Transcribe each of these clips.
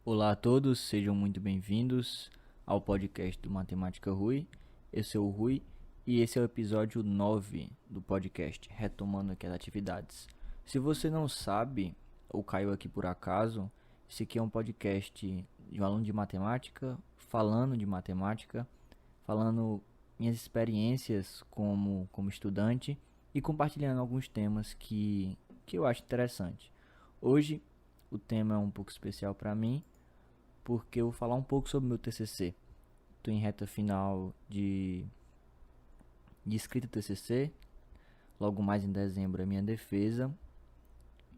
Olá a todos, sejam muito bem-vindos ao podcast do Matemática Rui. Eu sou o Rui e esse é o episódio 9 do podcast, retomando aqui as atividades. Se você não sabe ou caiu aqui por acaso, esse aqui é um podcast de um aluno de matemática, falando minhas experiências como estudante e compartilhando alguns temas que eu acho interessante. Hoje o tema é um pouco especial para mim, porque eu vou falar um pouco sobre meu TCC. Estou em reta final de escrita do TCC, logo mais em dezembro é minha defesa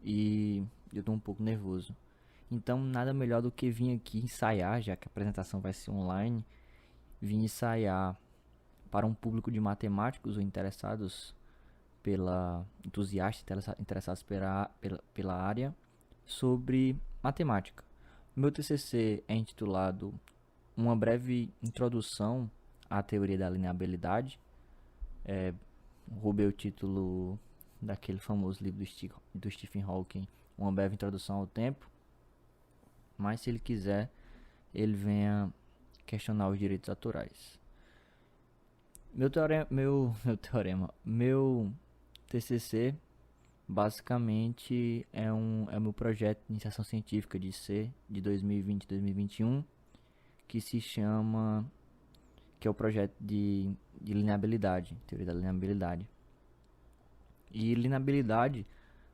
e eu estou um pouco nervoso. Então, nada melhor do que vir aqui ensaiar, já que a apresentação vai ser online, vir ensaiar para um público de matemáticos ou interessados pela entusiastas interessados pela área sobre matemática. Meu TCC é intitulado Uma breve introdução à teoria da lineabilidade. Roubei o título daquele famoso livro do Stephen Hawking, Uma breve introdução ao tempo. Mas se ele quiser, ele venha questionar os direitos autorais. Meu TCC basicamente é o meu projeto de iniciação científica de C de 2020 e 2021, que se chama, que é o projeto de lineabilidade, teoria da lineabilidade. E lineabilidade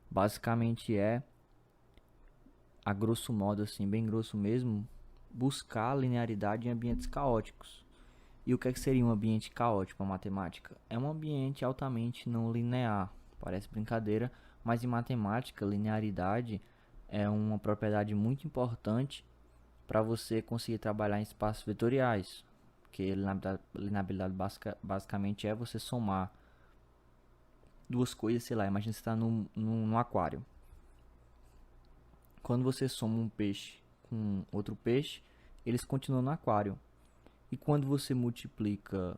basicamente é, a grosso modo, assim, bem grosso mesmo, buscar linearidade em ambientes caóticos. E o que seria um ambiente caótico para matemática? É um ambiente altamente não linear. Parece brincadeira, mas em matemática, linearidade é uma propriedade muito importante para você conseguir trabalhar em espaços vetoriais. Porque lineabilidade basicamente é você somar duas coisas, sei lá, imagina você está num aquário. Quando você soma um peixe com outro peixe, eles continuam no aquário. E quando você multiplica,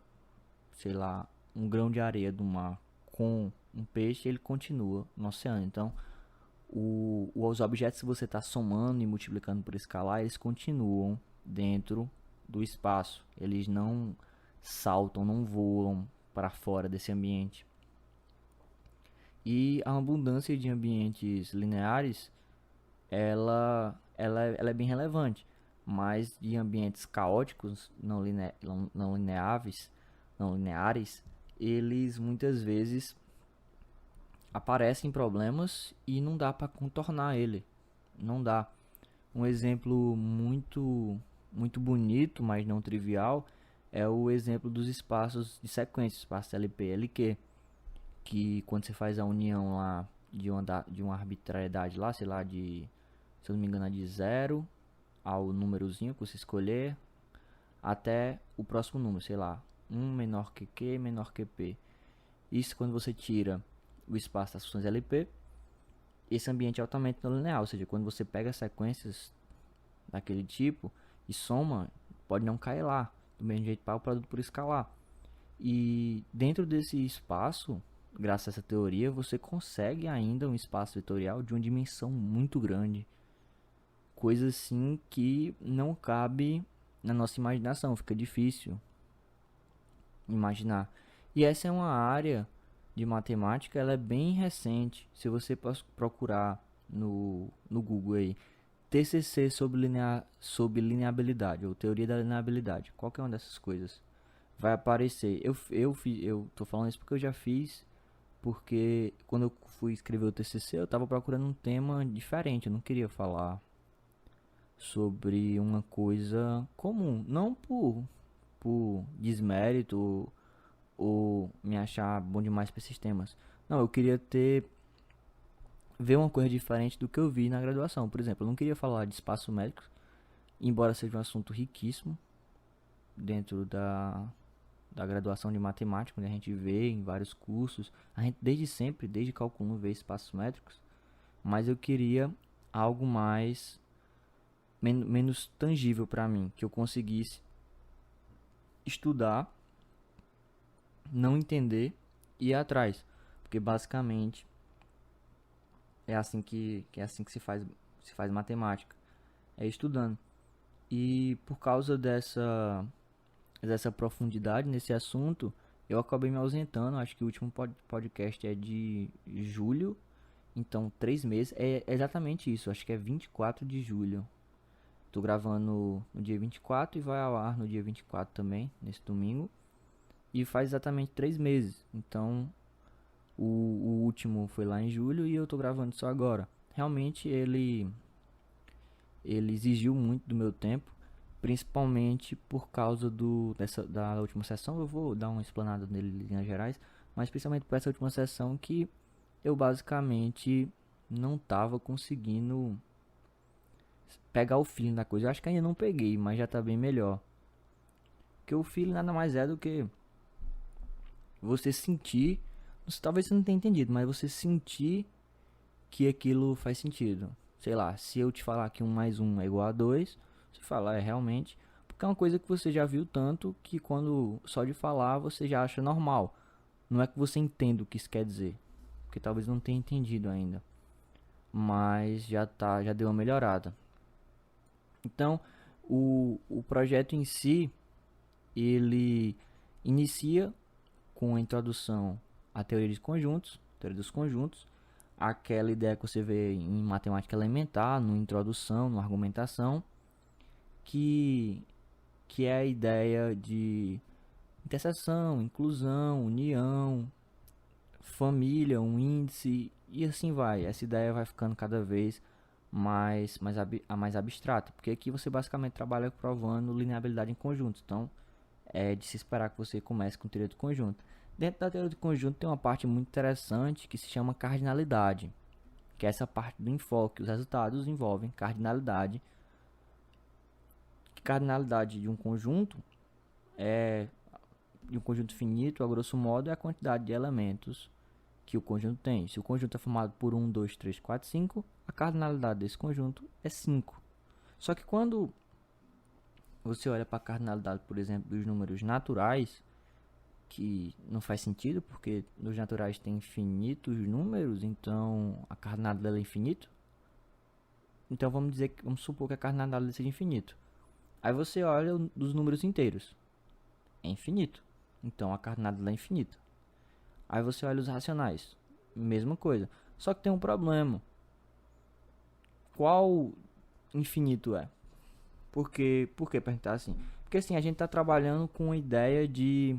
sei lá, um grão de areia do mar com um peixe, ele continua no oceano. Então, os objetos que você está somando e multiplicando por escalar, eles continuam dentro do espaço. Eles não saltam, não voam para fora desse ambiente. E a abundância de ambientes lineares, ela é bem relevante. Mas de ambientes caóticos, não lineares, eles muitas vezes aparecem problemas e não dá para contornar ele. Não dá. Um exemplo muito bonito, mas não trivial, é o exemplo dos espaços de sequência, espaço LP e LQ, que quando você faz a união lá de uma arbitrariedade lá, sei lá, se eu não me engano, é de 0 ao númerozinho que você escolher até o próximo número, sei lá, 1 menor que Q, menor que P. Isso quando você tira o espaço das funções LP, esse ambiente é altamente não linear, ou seja, quando você pega sequências daquele tipo e soma, pode não cair lá, do mesmo jeito para o produto por escalar. E dentro desse espaço, graças a essa teoria, você consegue ainda um espaço vetorial de uma dimensão muito grande, coisa assim que não cabe na nossa imaginação, fica difícil imaginar. E essa é uma área de matemática, ela é bem recente. Se você procurar no Google aí, TCC sobre lineabilidade, ou teoria da lineabilidade, qualquer uma dessas coisas, vai aparecer. Eu tô falando isso porque eu já fiz, porque quando eu fui escrever o TCC, eu estava procurando um tema diferente, eu não queria falar sobre uma coisa comum, não por desmérito ou me achar bom demais para esses temas. Não, eu queria ver uma coisa diferente do que eu vi na graduação. Por exemplo, eu não queria falar de espaço métrico, embora seja um assunto riquíssimo dentro da graduação de matemática, onde a gente vê em vários cursos, a gente desde sempre, desde cálculo 1, vê espaços métricos, mas eu queria algo mais menos tangível para mim, que eu conseguisse estudar, não entender e ir atrás, porque basicamente é assim que se faz matemática, é estudando. E por causa dessa profundidade nesse assunto, eu acabei me ausentando. Acho que o último podcast é de julho, então 3 meses. É exatamente isso, acho que é 24 de julho. Tô gravando no dia 24 e vai ao ar no dia 24 também, nesse domingo. E faz exatamente 3 meses. Então, o último foi lá em julho e eu tô gravando só agora. Realmente ele exigiu muito do meu tempo, principalmente por causa da última sessão. Eu vou dar uma explanada nele em linhas gerais, mas principalmente por essa última sessão que eu basicamente não estava conseguindo pegar o feeling da coisa. Eu acho que ainda não peguei, mas já tá bem melhor. Porque o feeling nada mais é do que você sentir, talvez você não tenha entendido, mas você sentir que aquilo faz sentido. Sei lá, se eu te falar que 1 mais 1 é igual a 2, você fala, é realmente. Porque é uma coisa que você já viu tanto que quando só de falar você já acha normal. Não é que você entenda o que isso quer dizer. Porque talvez não tenha entendido ainda. Mas já deu uma melhorada. Então, o projeto em si, ele inicia com a introdução à teoria dos conjuntos, aquela ideia que você vê em matemática elementar, no introdução, na argumentação, que, que é a ideia de interseção, inclusão, união, família, um índice, e assim vai. Essa ideia vai ficando cada vez mais abstrata, porque aqui você basicamente trabalha provando linearidade em conjuntos. Então, é de se esperar que você comece com teoria do conjunto. Dentro da teoria do conjunto tem uma parte muito interessante que se chama cardinalidade, que é essa parte do enfoque. Os resultados envolvem cardinalidade. Cardinalidade de um conjunto é de um conjunto finito, a grosso modo, é a quantidade de elementos que o conjunto tem. Se o conjunto é formado por 1, 2, 3, 4, 5, a cardinalidade desse conjunto é 5. Só que quando você olha para a cardinalidade, por exemplo, dos números naturais, que não faz sentido, porque nos naturais tem infinitos números, então a cardinalidade é infinito. Então vamos supor que a cardinalidade seja infinito. Aí você olha dos números inteiros, é infinito. Então a cardinalidade é infinita. Aí você olha os racionais, mesma coisa. Só que tem um problema. Qual infinito é? Por que perguntar assim? Porque assim, a gente está trabalhando com a ideia de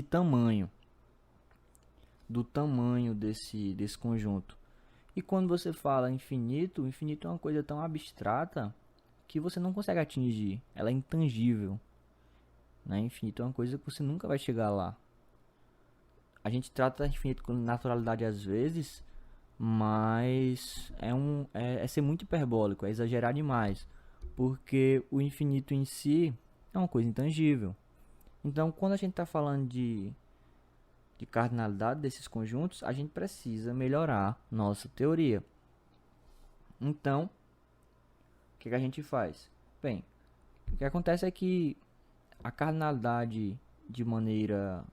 tamanho, do tamanho desse conjunto. E quando você fala infinito, infinito é uma coisa tão abstrata que você não consegue atingir. Ela é intangível. Né? Infinito é uma coisa que você nunca vai chegar lá. A gente trata infinito com naturalidade às vezes, mas é ser muito hiperbólico, é exagerar demais. Porque o infinito em si é uma coisa intangível. Então, quando a gente está falando de cardinalidade desses conjuntos, a gente precisa melhorar nossa teoria. Então, o que a gente faz? Bem, o que acontece é que a cardinalidade, de maneira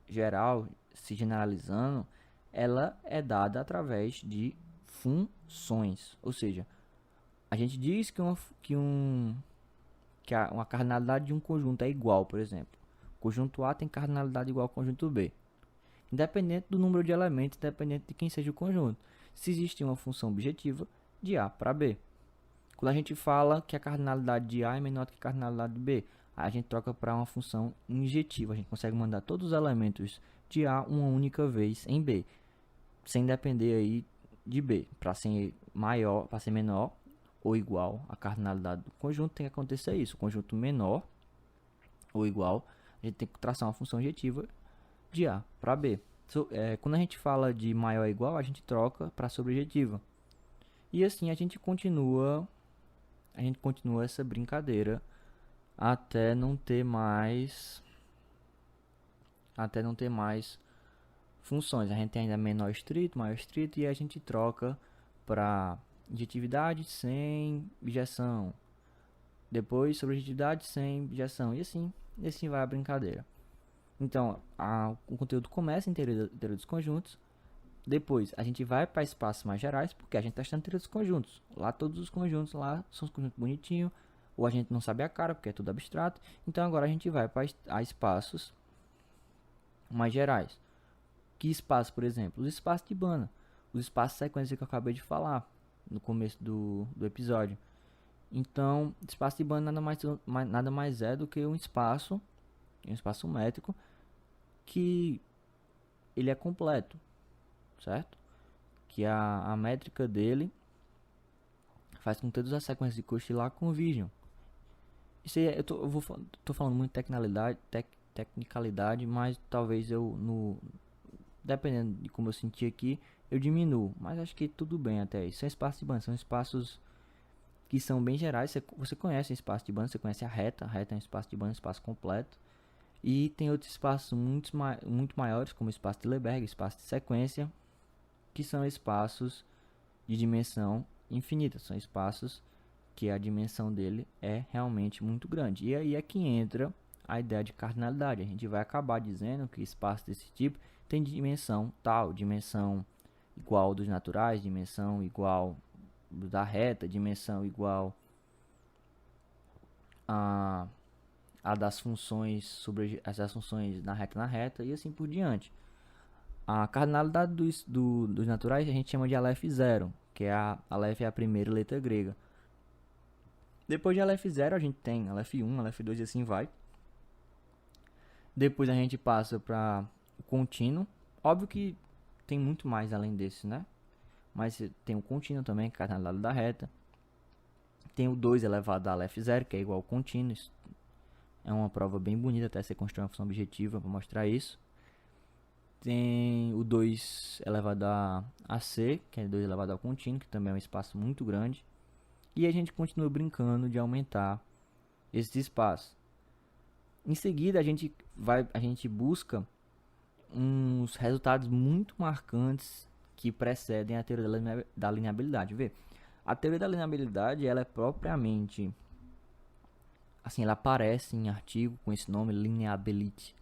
geral, se generalizando, ela é dada através de funções. Ou seja, a gente diz uma cardinalidade de um conjunto é igual, por exemplo. O conjunto A tem cardinalidade igual ao conjunto B. Independente do número de elementos, independente de quem seja o conjunto. Se existe uma função objetiva de A para B. Quando a gente fala que a cardinalidade de A é menor do que a cardinalidade de B, a gente troca para uma função injetiva. A gente consegue mandar todos os elementos de A uma única vez em B, sem depender aí de B. Para ser maior, para ser menor ou igual à cardinalidade do conjunto, tem que acontecer isso. O conjunto menor ou igual, a gente tem que traçar uma função injetiva de A para B. Quando a gente fala de maior ou igual, a gente troca para sobrejetiva. E assim a gente continua essa brincadeira até não ter mais funções. A gente tem ainda menor estrito, maior estrito, e a gente troca para injetividade sem objeção, depois sobrejetividade sem objeção, e assim vai a brincadeira. Então o conteúdo começa em teoria dos conjuntos. Depois a gente vai para espaços mais gerais, porque a gente está estudando teoria dos conjuntos. Lá todos os conjuntos lá são os conjuntos bonitinhos. ou a gente não sabe a cara, porque é tudo abstrato. Então agora a gente vai para espaços mais gerais. Que espaço, por exemplo? Os espaços de banda, os espaços de sequência que eu acabei de falar no começo do episódio. Então, espaço de banda nada mais é do que um espaço métrico que ele é completo, certo? Que a métrica dele faz com que todas as sequências de Cauchy lá convirjam. Isso aí, tô falando muito tecnicalidade, mas talvez dependendo de como eu sentir aqui, eu diminuo. Mas acho que tudo bem até isso. São espaços de banda, são espaços que são bem gerais. Você conhece espaço de banda, você conhece a reta. A reta é um espaço de banda, um espaço completo. E tem outros espaços muito maiores, como o espaço de Lebesgue, espaço de sequência, que são espaços de dimensão infinita. São espaços que a dimensão dele é realmente muito grande. E aí é que entra a ideia de cardinalidade. A gente vai acabar dizendo que espaços desse tipo tem dimensão tal, dimensão igual dos naturais, dimensão igual da reta, dimensão igual a das funções sobre as funções na reta e assim por diante. A cardinalidade dos naturais a gente chama de Aleph zero, que é Aleph é a primeira letra grega. Depois de Aleph zero a gente tem Aleph 1, Aleph 2 e assim vai. Depois a gente passa para o contínuo. Óbvio que tem muito mais além desse, né? Mas tem o contínuo também, que é a cardinalidade da reta. Tem o 2 elevado a Aleph zero, que é igual ao contínuo. É uma prova bem bonita, até você construir uma função objetiva para mostrar isso. Tem o 2 elevado a C, que é 2 elevado ao contínuo, que também é um espaço muito grande. E a gente continua brincando de aumentar esse espaço. Em seguida, a gente busca uns resultados muito marcantes que precedem a teoria da lineabilidade. Vê, a teoria da lineabilidade, ela é propriamente, assim, ela aparece em artigo com esse nome, lineability.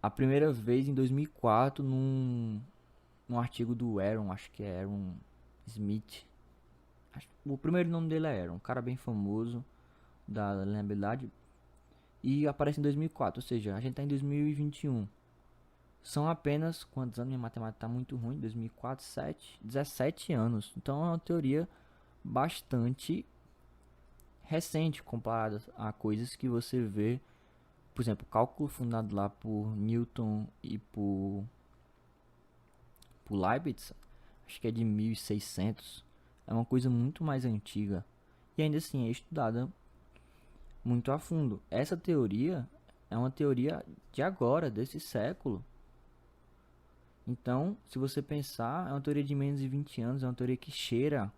A primeira vez em 2004 num artigo do Aaron, acho que é Aaron Smith. O primeiro nome dele é Aaron, um cara bem famoso da lineabilidade. E aparece em 2004, ou seja, a gente está em 2021. São apenas, quantos anos? Minha matemática está muito ruim, 2004, 17 anos. Então é uma teoria bastante recente comparada a coisas que você vê, por exemplo, cálculo fundado lá por Newton e por Leibniz, acho que é de 1600. É uma coisa muito mais antiga e ainda assim é estudada muito a fundo. Essa teoria é uma teoria de agora, desse século. Então, se você pensar, é uma teoria de menos de 20 anos, é uma teoria que cheira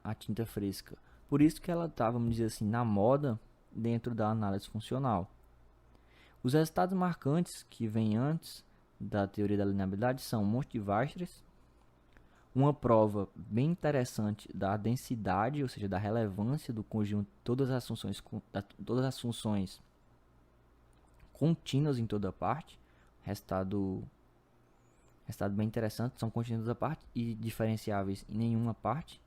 a tinta fresca. Por isso que ela está, vamos dizer assim, na moda dentro da análise funcional. Os resultados marcantes que vêm antes da teoria da lineabilidade são Monte de Weierstrass, uma prova bem interessante da densidade, ou seja, da relevância do conjunto de todas as funções contínuas em toda parte. Resultado bem interessante, são contínuas a parte e diferenciáveis em nenhuma parte.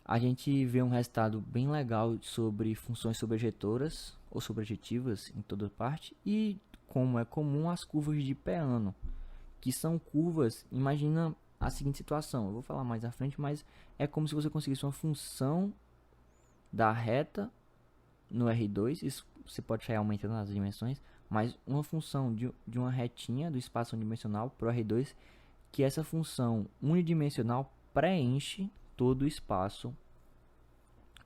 A gente vê um resultado bem legal sobre funções sobrejetoras ou sobrejetivas em toda parte e, como é comum, as curvas de Peano, que são curvas, imagina a seguinte situação, eu vou falar mais à frente, mas é como se você conseguisse uma função da reta no R2, isso você pode sair aumentando as dimensões, mas uma função de uma retinha do espaço unidimensional para o R2, que essa função unidimensional preenche todo o espaço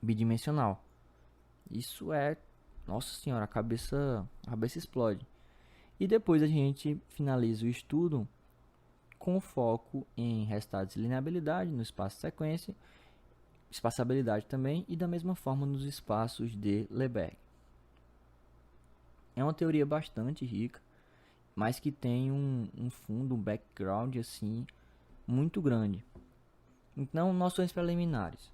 bidimensional. Isso é, nossa senhora, a cabeça explode. E depois a gente finaliza o estudo com foco em resultados de lineabilidade no espaço de sequência, espaçabilidade também, e da mesma forma nos espaços de Lebesgue. É uma teoria bastante rica, mas que tem um fundo, um background assim muito grande. Então, noções preliminares.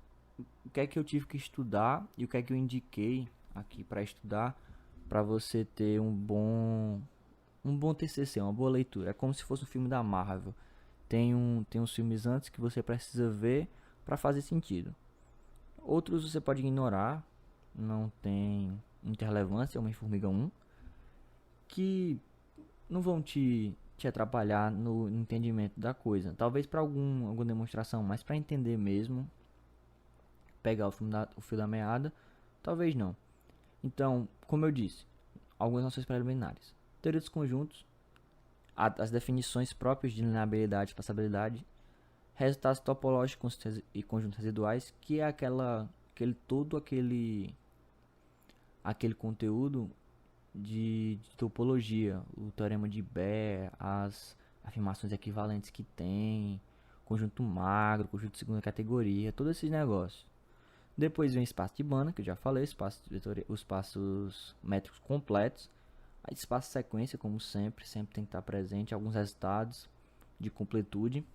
O que é que eu tive que estudar e o que é que eu indiquei aqui para estudar para você ter um bom TCC, uma boa leitura. É como se fosse um filme da Marvel. Tem uns filmes antes que você precisa ver para fazer sentido. Outros você pode ignorar, não tem muita relevância, uma formiga 1, que não vão te atrapalhar no entendimento da coisa. Talvez para alguma demonstração, mas para entender mesmo, pegar o fio da meada, talvez não. Então, como eu disse, algumas noções preliminares. Teoria dos conjuntos, as definições próprias de linearidade e espaçabilidade, resultados topológicos e conjuntos residuais, que é aquele conteúdo de topologia, o teorema de Baire, as afirmações equivalentes que tem, conjunto magro, conjunto de segunda categoria, todos esses negócios. Depois vem espaço de Banach, que eu já falei, os espaços métricos completos, aí espaço sequência, como sempre tem que estar presente, alguns resultados de completude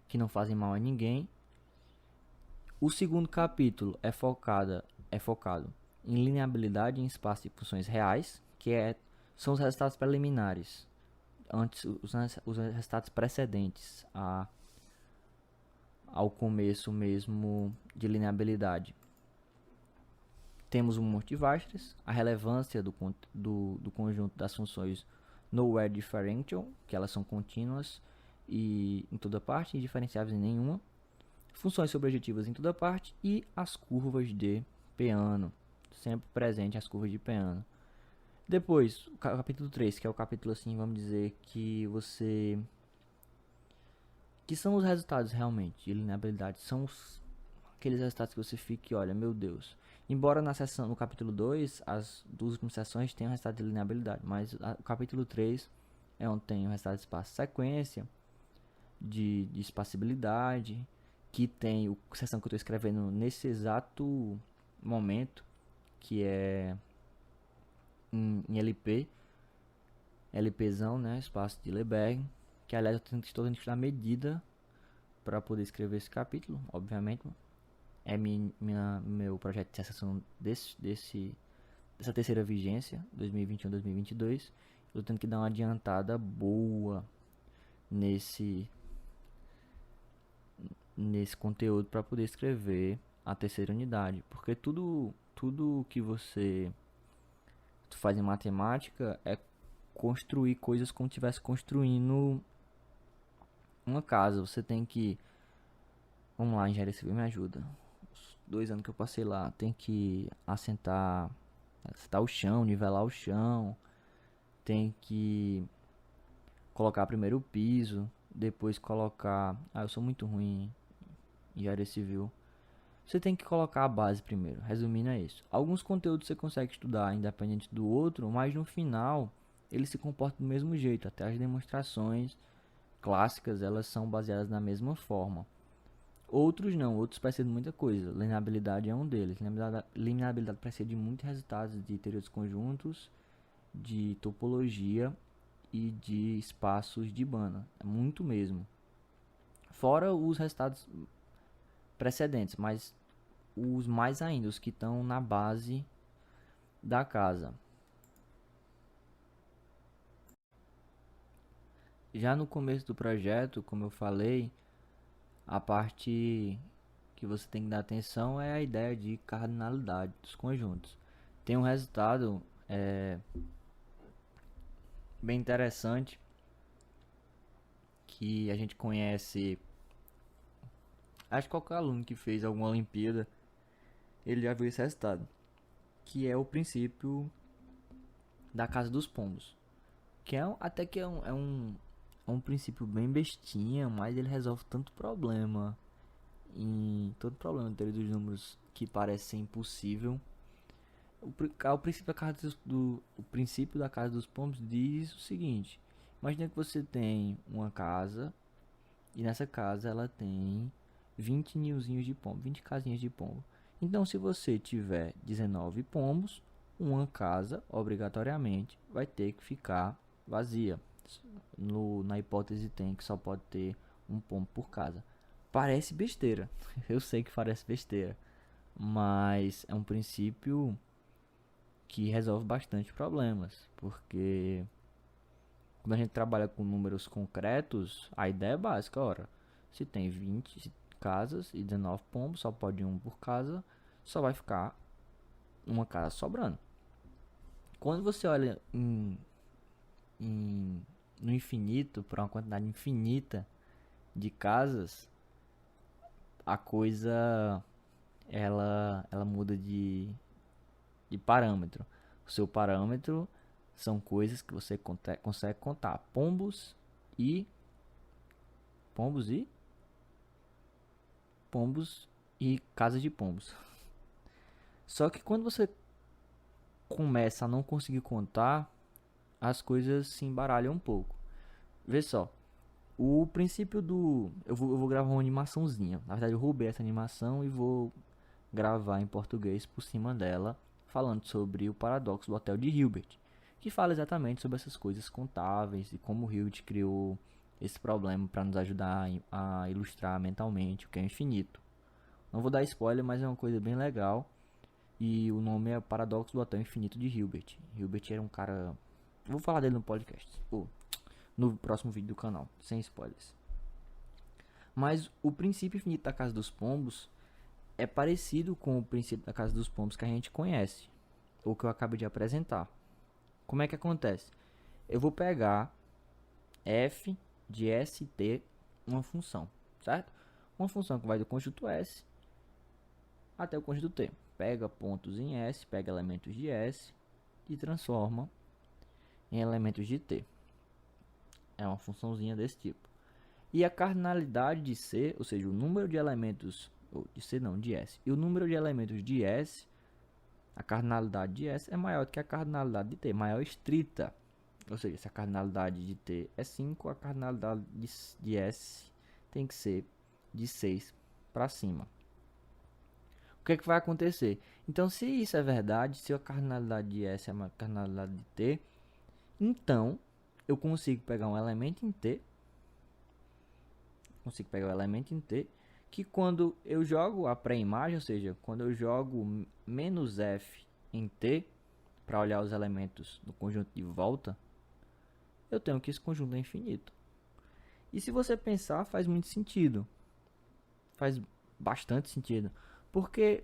que não fazem mal a ninguém. O segundo capítulo é focado em lineabilidade em espaço de funções reais, são os resultados preliminares, os resultados precedentes ao começo mesmo de lineabilidade. Temos o monte de Weierstrass, a relevância do conjunto das funções nowhere differential, que elas são contínuas e em toda parte, indiferenciáveis em nenhuma, funções sobrejetivas em toda parte e as curvas de Peano, sempre presente as curvas de Peano. Depois, o capítulo 3, que é o capítulo assim, vamos dizer, que são os resultados realmente de lineabilidade, são aqueles resultados que você fica e olha, meu Deus. Embora no capítulo 2, as duas últimas sessões tenham o resultado de lineabilidade, mas o capítulo 3 é onde tem o resultado de espaço sequência, de espacibilidade, que tem a seção que eu estou escrevendo nesse exato momento, que é em LP, LPzão, né, espaço de Lebesgue, que aliás eu estou tentando estudar medida para poder escrever esse capítulo, obviamente. É meu projeto de exceção dessa terceira vigência, 2021-2022. Eu tenho que dar uma adiantada boa nesse conteúdo para poder escrever a terceira unidade, porque tudo que você faz em matemática é construir coisas como se estivesse construindo uma casa. Você tem que, vamos lá, engenharia civil me ajuda. Os 2 anos que eu passei lá, tem que assentar o chão, nivelar o chão, tem que colocar primeiro o piso, depois colocar, eu sou muito ruim em engenharia civil. Você tem que colocar a base primeiro, resumindo é isso. Alguns conteúdos você consegue estudar independente do outro, mas no final ele se comporta do mesmo jeito, até as demonstrações clássicas elas são baseadas na mesma forma. Outros não, outros precisam de muita coisa. Lineabilidade é um deles. Lineabilidade precisa de muitos resultados de teoria dos conjuntos, de topologia e de espaços de Banach. É muito mesmo. Fora os resultados precedentes, mas os mais ainda, os que estão na base da casa. Já no começo do projeto, como eu falei, a parte que você tem que dar atenção é a ideia de cardinalidade dos conjuntos. Tem um resultado bem interessante que a gente conhece. Acho que qualquer aluno que fez alguma Olimpíada ele já viu esse resultado, que é o princípio da casa dos pombos, que até que é um princípio bem bestinha, mas ele resolve tanto problema todo problema de teoria dos números que parece ser impossível. O princípio da casa dos pombos diz o seguinte: imagina que você tem uma casa e nessa casa ela tem 20 ninhozinhos de pombo, 20 casinhas de pombo. Então, se você tiver 19 pombos, uma casa obrigatoriamente vai ter que ficar vazia. Na hipótese tem que só pode ter um pombo por casa. Parece besteira, eu sei que parece besteira, mas é um princípio que resolve bastante problemas, porque quando a gente trabalha com números concretos, a ideia é básica, ora, Se tem 20 casas e 19 pombos, só pode um por casa, só vai ficar uma casa sobrando. Quando você olha no infinito, para uma quantidade infinita de casas, a coisa ela muda de parâmetro. O seu parâmetro são coisas que você consegue contar. E pombos e pombos e casas de pombos. Só que quando você começa a não conseguir contar, as coisas se embaralham um pouco. Vê só, o princípio do... Eu vou gravar uma animaçãozinha. Na verdade, eu roubei essa animação e vou gravar em português por cima dela, falando sobre o paradoxo do Hotel de Hilbert, que fala exatamente sobre essas coisas contáveis e como o Hilbert criou esse problema para nos ajudar a ilustrar mentalmente o que é infinito. Não vou dar spoiler, mas é uma coisa bem legal. E o nome é Paradoxo do Hotel Infinito de Hilbert. Hilbert era um cara... Vou falar dele no podcast, ou no próximo vídeo do canal, sem spoilers. Mas o princípio infinito da Casa dos Pombos é parecido com o princípio da Casa dos Pombos que a gente conhece, ou que eu acabei de apresentar. Como é que acontece? Eu vou pegar f de st, uma função, certo? Uma função que vai do conjunto S até o conjunto T. Pega pontos em S, pega elementos de S e transforma em elementos de T. É uma funçãozinha desse tipo. E a cardinalidade de C, ou seja, o número de elementos, ou de C não, de S, e o número de elementos de S, a cardinalidade de S é maior do que a cardinalidade de T, maior estrita. Ou seja, se a cardinalidade de T é 5, a cardinalidade de S tem que ser de 6 para cima. O que é que vai acontecer? Então, se isso é verdade, se a cardinalidade de S é maior que a cardinalidade de T, então eu consigo pegar um elemento em T, que quando eu jogo a pré-imagem, ou seja, quando eu jogo menos F em T, para olhar os elementos do conjunto de volta, eu tenho que esse conjunto é infinito. E se você pensar, faz muito sentido. Faz bastante sentido. Porque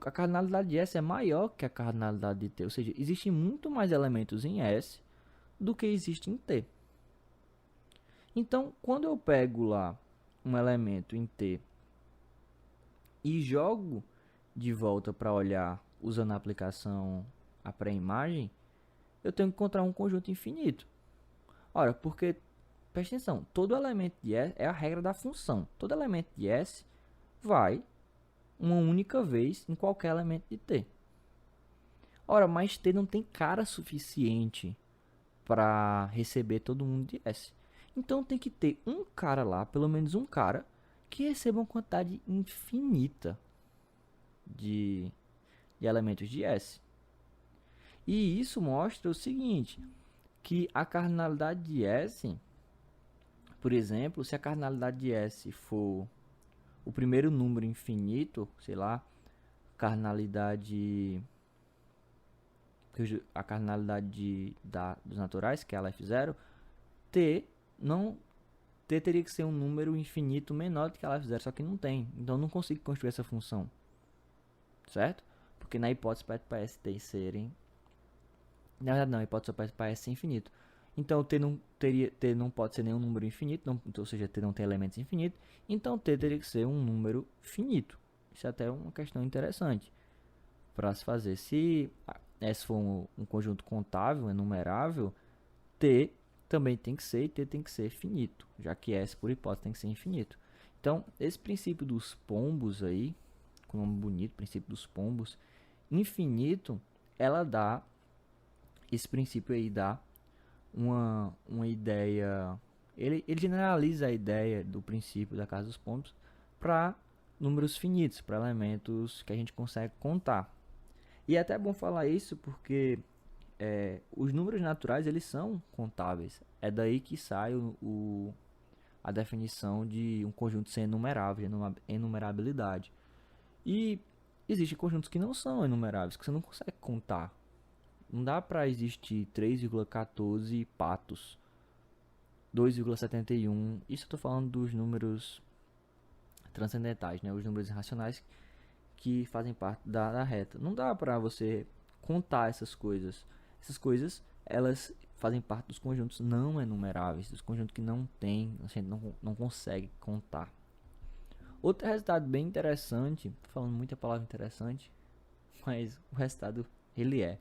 a cardinalidade de S é maior que a cardinalidade de T. Ou seja, existem muito mais elementos em S do que existe em T. Então, quando eu pego lá um elemento em T e jogo de volta para olhar usando a aplicação a pré-imagem, eu tenho que encontrar um conjunto infinito. Ora, porque, presta atenção, todo elemento de S é a regra da função. Todo elemento de S vai uma única vez em qualquer elemento de T. Ora, mas T não tem cara suficiente para receber todo mundo de S. Então tem que ter um cara lá, pelo menos um cara, que receba uma quantidade infinita de elementos de S. E isso mostra o seguinte, que a cardinalidade de S, por exemplo, se a cardinalidade de S for o primeiro número infinito, sei lá, a cardinalidade dos naturais, que é a F0, T teria que ser um número infinito menor do que a F0, só que não tem. Então eu não consigo construir essa função. Certo? Porque na hipótese para ST serem... Na verdade não, a hipótese para S ser infinito. Então T não pode ser nenhum número infinito, ou seja, T não tem elementos infinitos. Então T teria que ser um número finito. Isso é até uma questão interessante para se fazer. Se S for um conjunto contável, enumerável, T também tem que ser, e T tem que ser finito, já que S, por hipótese, tem que ser infinito. Então, esse princípio dos pombos aí, com o nome bonito, princípio dos pombos, infinito, ela dá, esse princípio aí dá uma ideia, ele generaliza a ideia do princípio da casa dos pombos para números finitos, para elementos que a gente consegue contar. E é até bom falar isso porque os números naturais eles são contáveis. É daí que sai a definição de um conjunto sem enumerável, enumerabilidade. E existem conjuntos que não são enumeráveis, que você não consegue contar. Não dá para existir 3,14 patos. 2,71. Isso eu estou falando dos números transcendentais, né? Os números irracionais que fazem parte da reta. Não dá para você contar essas coisas. Essas coisas, elas fazem parte dos conjuntos não enumeráveis, dos conjuntos que não tem, a gente não consegue contar. Outro resultado bem interessante, tô falando muita palavra interessante, mas o resultado ele é.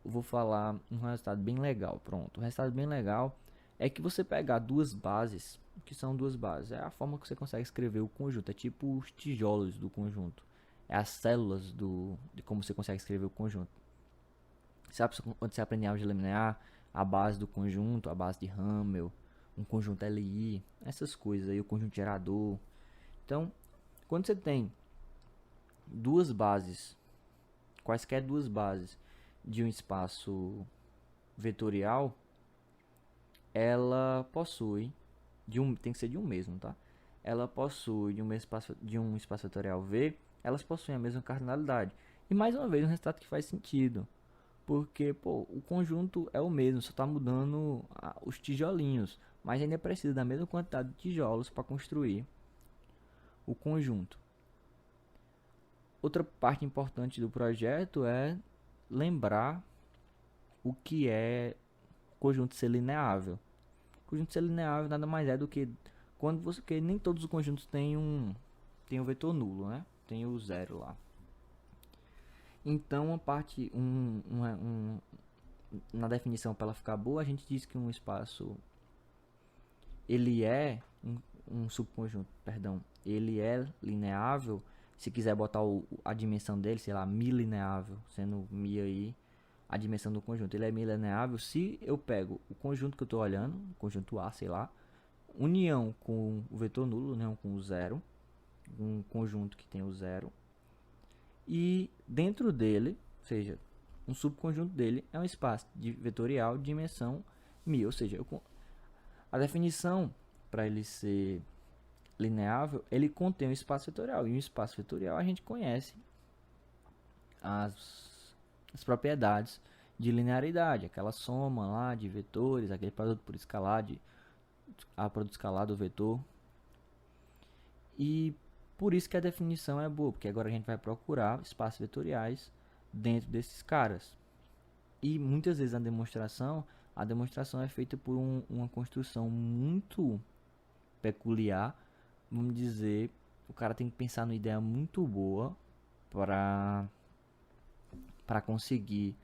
Eu vou falar um resultado bem legal, pronto. O resultado bem legal é que você pegar duas bases, o que são duas bases? É a forma que você consegue escrever o conjunto, é tipo os tijolos do conjunto. É as células de como você consegue escrever o conjunto. Sabe quando você aprende álgebra linear, a base do conjunto, a base de Hamel, um conjunto LI, essas coisas aí, o conjunto gerador. Então, quando você tem duas bases, quaisquer duas bases de um espaço vetorial, ela possui tem que ser de um mesmo, tá? Ela possui de um espaço vetorial V, elas possuem a mesma cardinalidade. E mais uma vez um resultado que faz sentido, porque pô, o conjunto é o mesmo, só está mudando os tijolinhos, mas ainda precisa da mesma quantidade de tijolos para construir o conjunto. Outra parte importante do projeto é lembrar o que é conjunto ser lineável. Conjunto ser lineável nada mais é do que quando você, que nem todos os conjuntos têm um vetor nulo, né? Tem o zero lá. Então, na definição para ela ficar boa, a gente diz que um espaço ele é um subconjunto, perdão, ele é lineável. Se quiser botar a dimensão dele, sei lá, milineável, sendo mi aí a dimensão do conjunto, ele é milineável se eu pego o conjunto que eu estou olhando, o conjunto A, sei lá, união com o vetor nulo, união com o zero, um conjunto que tem o zero, e dentro dele, ou seja, um subconjunto dele é um espaço vetorial de dimensão mi, ou seja, a definição para ele ser lineável, ele contém um espaço vetorial, e um espaço vetorial a gente conhece as propriedades de linearidade, aquela soma lá de vetores, aquele produto por escalar, a produto escalar do vetor. E por isso que a definição é boa, porque agora a gente vai procurar espaços vetoriais dentro desses caras. E muitas vezes a demonstração é feita por uma construção muito peculiar. Vamos dizer, o cara tem que pensar numa ideia muito boa para conseguir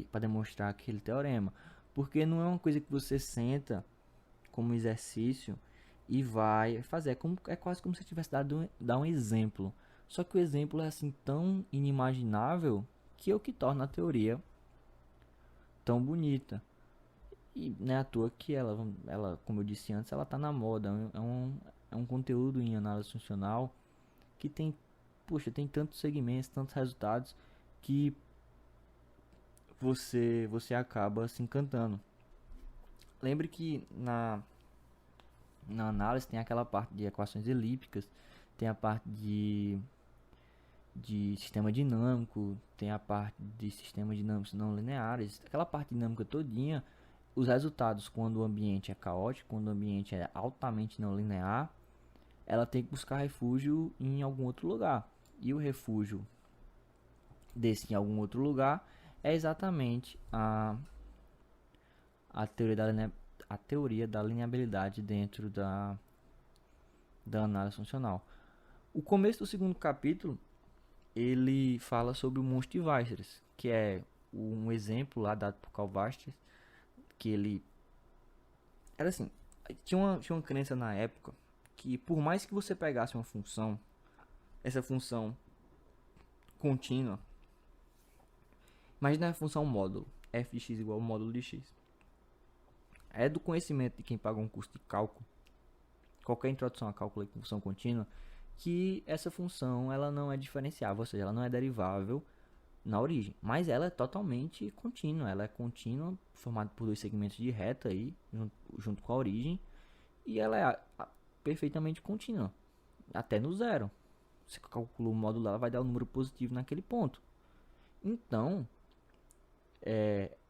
para demonstrar aquele teorema, porque não é uma coisa que você senta como exercício e vai fazer, é quase como se tivesse dar um exemplo, só que o exemplo é assim tão inimaginável que é o que torna a teoria tão bonita. E não é à toa que ela, como eu disse antes, ela está na moda. É um conteúdo em análise funcional que tem tantos segmentos, tantos resultados que você acaba se encantando. Lembre que na análise tem aquela parte de equações elípticas, tem a parte de sistema dinâmico, tem a parte de sistemas dinâmicos não lineares, aquela parte dinâmica todinha, os resultados quando o ambiente é caótico, quando o ambiente é altamente não linear, ela tem que buscar refúgio em algum outro lugar. E o refúgio desse em algum outro lugar é exatamente a teoria da lineabilidade dentro da análise funcional. O começo do segundo capítulo ele fala sobre o monstro de Weierstrass, que é um exemplo lá dado por Karl Weierstrass, que ele era assim, tinha uma crença na época que por mais que você pegasse uma função, essa função contínua, imagina a função módulo, f de x igual ao módulo de x. É do conhecimento de quem paga um curso de cálculo, qualquer introdução a cálculo com função contínua, que essa função ela não é diferenciável, ou seja, ela não é derivável na origem, mas ela é totalmente contínua, ela é contínua, formada por dois segmentos de reta aí, junto com a origem, e ela é perfeitamente contínua, até no zero. Você calcula o módulo, ela vai dar um número positivo naquele ponto. Então,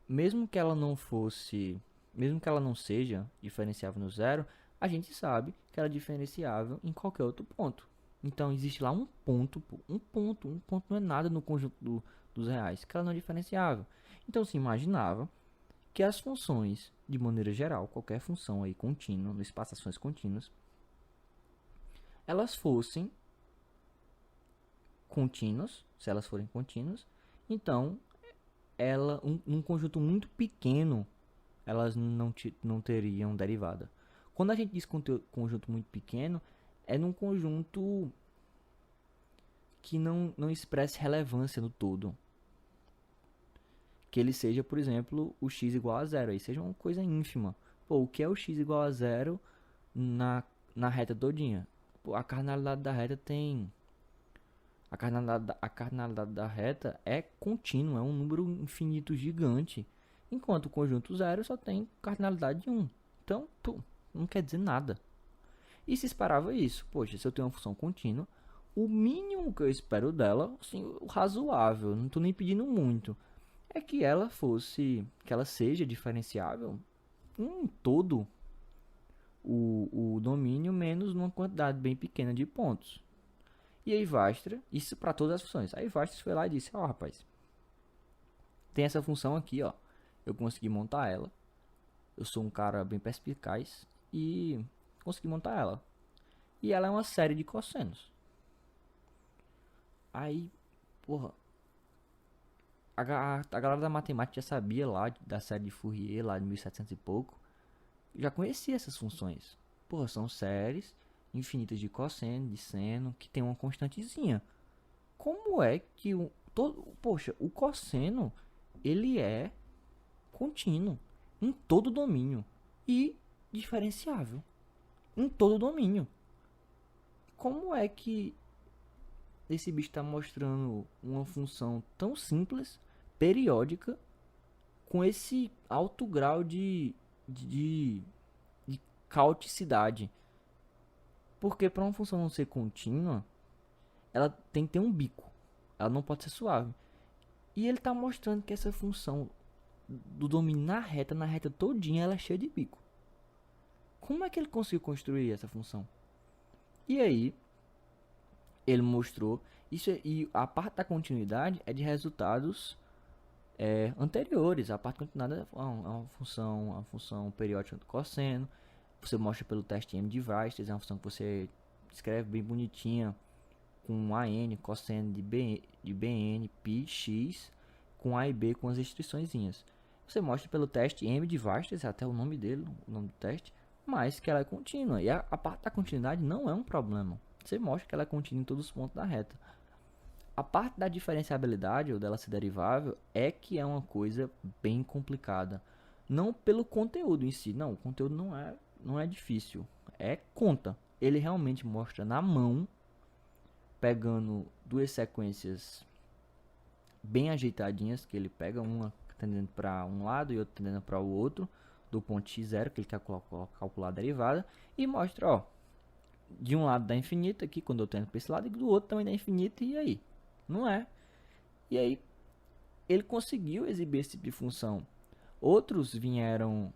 mesmo que ela não fosse mesmo que ela não seja diferenciável no zero, a gente sabe que ela é diferenciável em qualquer outro ponto. Então existe lá um ponto, pô, um ponto não é nada no conjunto dos reais, que ela não é diferenciável. Então se imaginava que as funções, de maneira geral, qualquer função aí contínua, no espaço de ações contínuas, elas fossem contínuas, se elas forem contínuas, então um conjunto muito pequeno, elas não teriam derivada. Quando a gente diz conjunto muito pequeno, é num conjunto que não expresse relevância no todo. Que ele seja, por exemplo, o x igual a zero, aí seja uma coisa ínfima. Pô, o que é o x igual a zero na reta todinha? Pô, a cardinalidade da reta tem... A cardinalidade da reta é contínua, é um número infinito gigante. Enquanto o conjunto zero só tem cardinalidade de 1. Então, pô, não quer dizer nada. E se esperava isso? Poxa, se eu tenho uma função contínua, o mínimo que eu espero dela, assim, o razoável, não estou nem pedindo muito, é que ela seja diferenciável em todo o domínio, menos numa quantidade bem pequena de pontos. E aí Vastra, isso para todas as funções. Aí Vastra foi lá e disse, ó, rapaz, tem essa função aqui, ó, eu consegui montar ela, eu sou um cara bem perspicaz e consegui montar ela. E ela é uma série de cossenos. Aí, porra, a galera da matemática já sabia lá da série de Fourier, lá de 1700 e pouco, já conhecia essas funções. Porra, são séries infinitas de cosseno, de seno, que tem uma constantezinha. Como é que poxa, o cosseno, ele é contínuo em todo domínio e diferenciável em todo domínio. Como é que esse bicho está mostrando uma função tão simples, periódica, com esse alto grau de caoticidade? Porque para uma função não ser contínua, ela tem que ter um bico. Ela não pode ser suave. E ele está mostrando que essa função do domínio na reta todinha, ela é cheia de bico. Como é que ele conseguiu construir essa função? E aí, ele mostrou isso, e a parte da continuidade é de resultados anteriores. A parte continuada é uma função periódica do cosseno. Você mostra pelo teste M de Weierstrass, é uma função que você escreve bem bonitinha, com AN, cosseno de BN, π, x, com A e B com as restriçõezinhas. Você mostra pelo teste M de Weierstrass, até o nome dele, o nome do teste, mas que ela é contínua. E a parte da continuidade não é um problema. Você mostra que ela é contínua em todos os pontos da reta. A parte da diferenciabilidade, ou dela ser derivável, é que é uma coisa bem complicada. Não pelo conteúdo em si, não, o conteúdo não é difícil, é conta. Ele realmente mostra na mão, pegando duas sequências bem ajeitadinhas, que ele pega uma tendendo para um lado e outra tendendo para o outro, do ponto x0, que ele quer calcular a derivada, e mostra, ó, de um lado dá infinito aqui, quando eu tendo para esse lado, e do outro também dá infinito, e aí? Não é. E aí, ele conseguiu exibir esse tipo de função. Outros vieram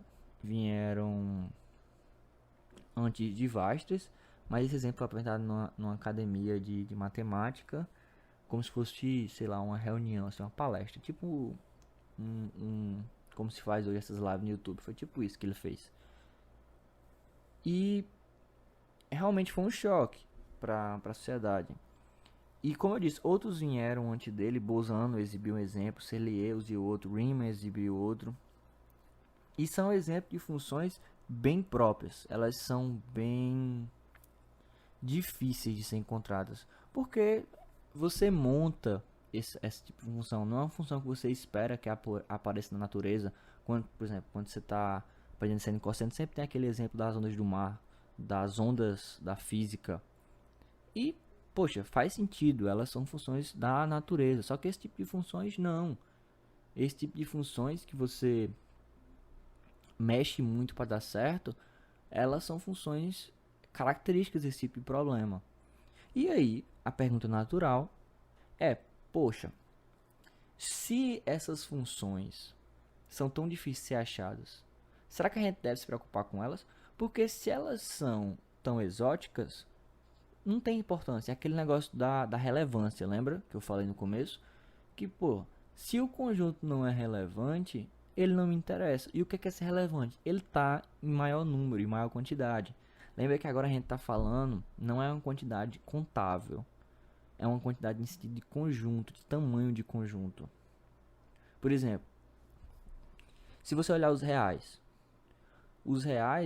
antes de Weierstrass, mas esse exemplo foi apresentado numa academia de matemática, como se fosse, sei lá, uma reunião, assim, uma palestra, tipo como se faz hoje essas lives no YouTube. Foi tipo isso que ele fez. E realmente foi um choque para a sociedade. E como eu disse, outros vieram antes dele. Bolzano exibiu um exemplo, Selye usou outro, Riemann exibiu outro. E são exemplos de funções bem próprias. Elas são bem difíceis de ser encontradas, porque você monta esse tipo de função. Não é uma função que você espera que apareça na natureza. Quando, por exemplo, quando você está aprendendo seno e cosseno, sempre tem aquele exemplo das ondas do mar, das ondas da física. E, poxa, faz sentido, elas são funções da natureza. Só que esse tipo de funções não. Esse tipo de funções que você mexe muito para dar certo, elas são funções características desse tipo de problema. E aí, a pergunta natural é, poxa, se essas funções são tão difíceis de ser achadas, Será que a gente deve se preocupar com elas? Porque se elas são tão exóticas, não tem importância. É aquele negócio da relevância, lembra? Que eu falei no começo? Que, pô, se o conjunto não é relevante, ele não me interessa. E o que é ser relevante? Ele tá em maior número, em maior quantidade. Lembra que agora a gente tá falando, não é uma quantidade contável. É uma quantidade em sentido de conjunto, de tamanho de conjunto. Por exemplo, se você olhar os reais,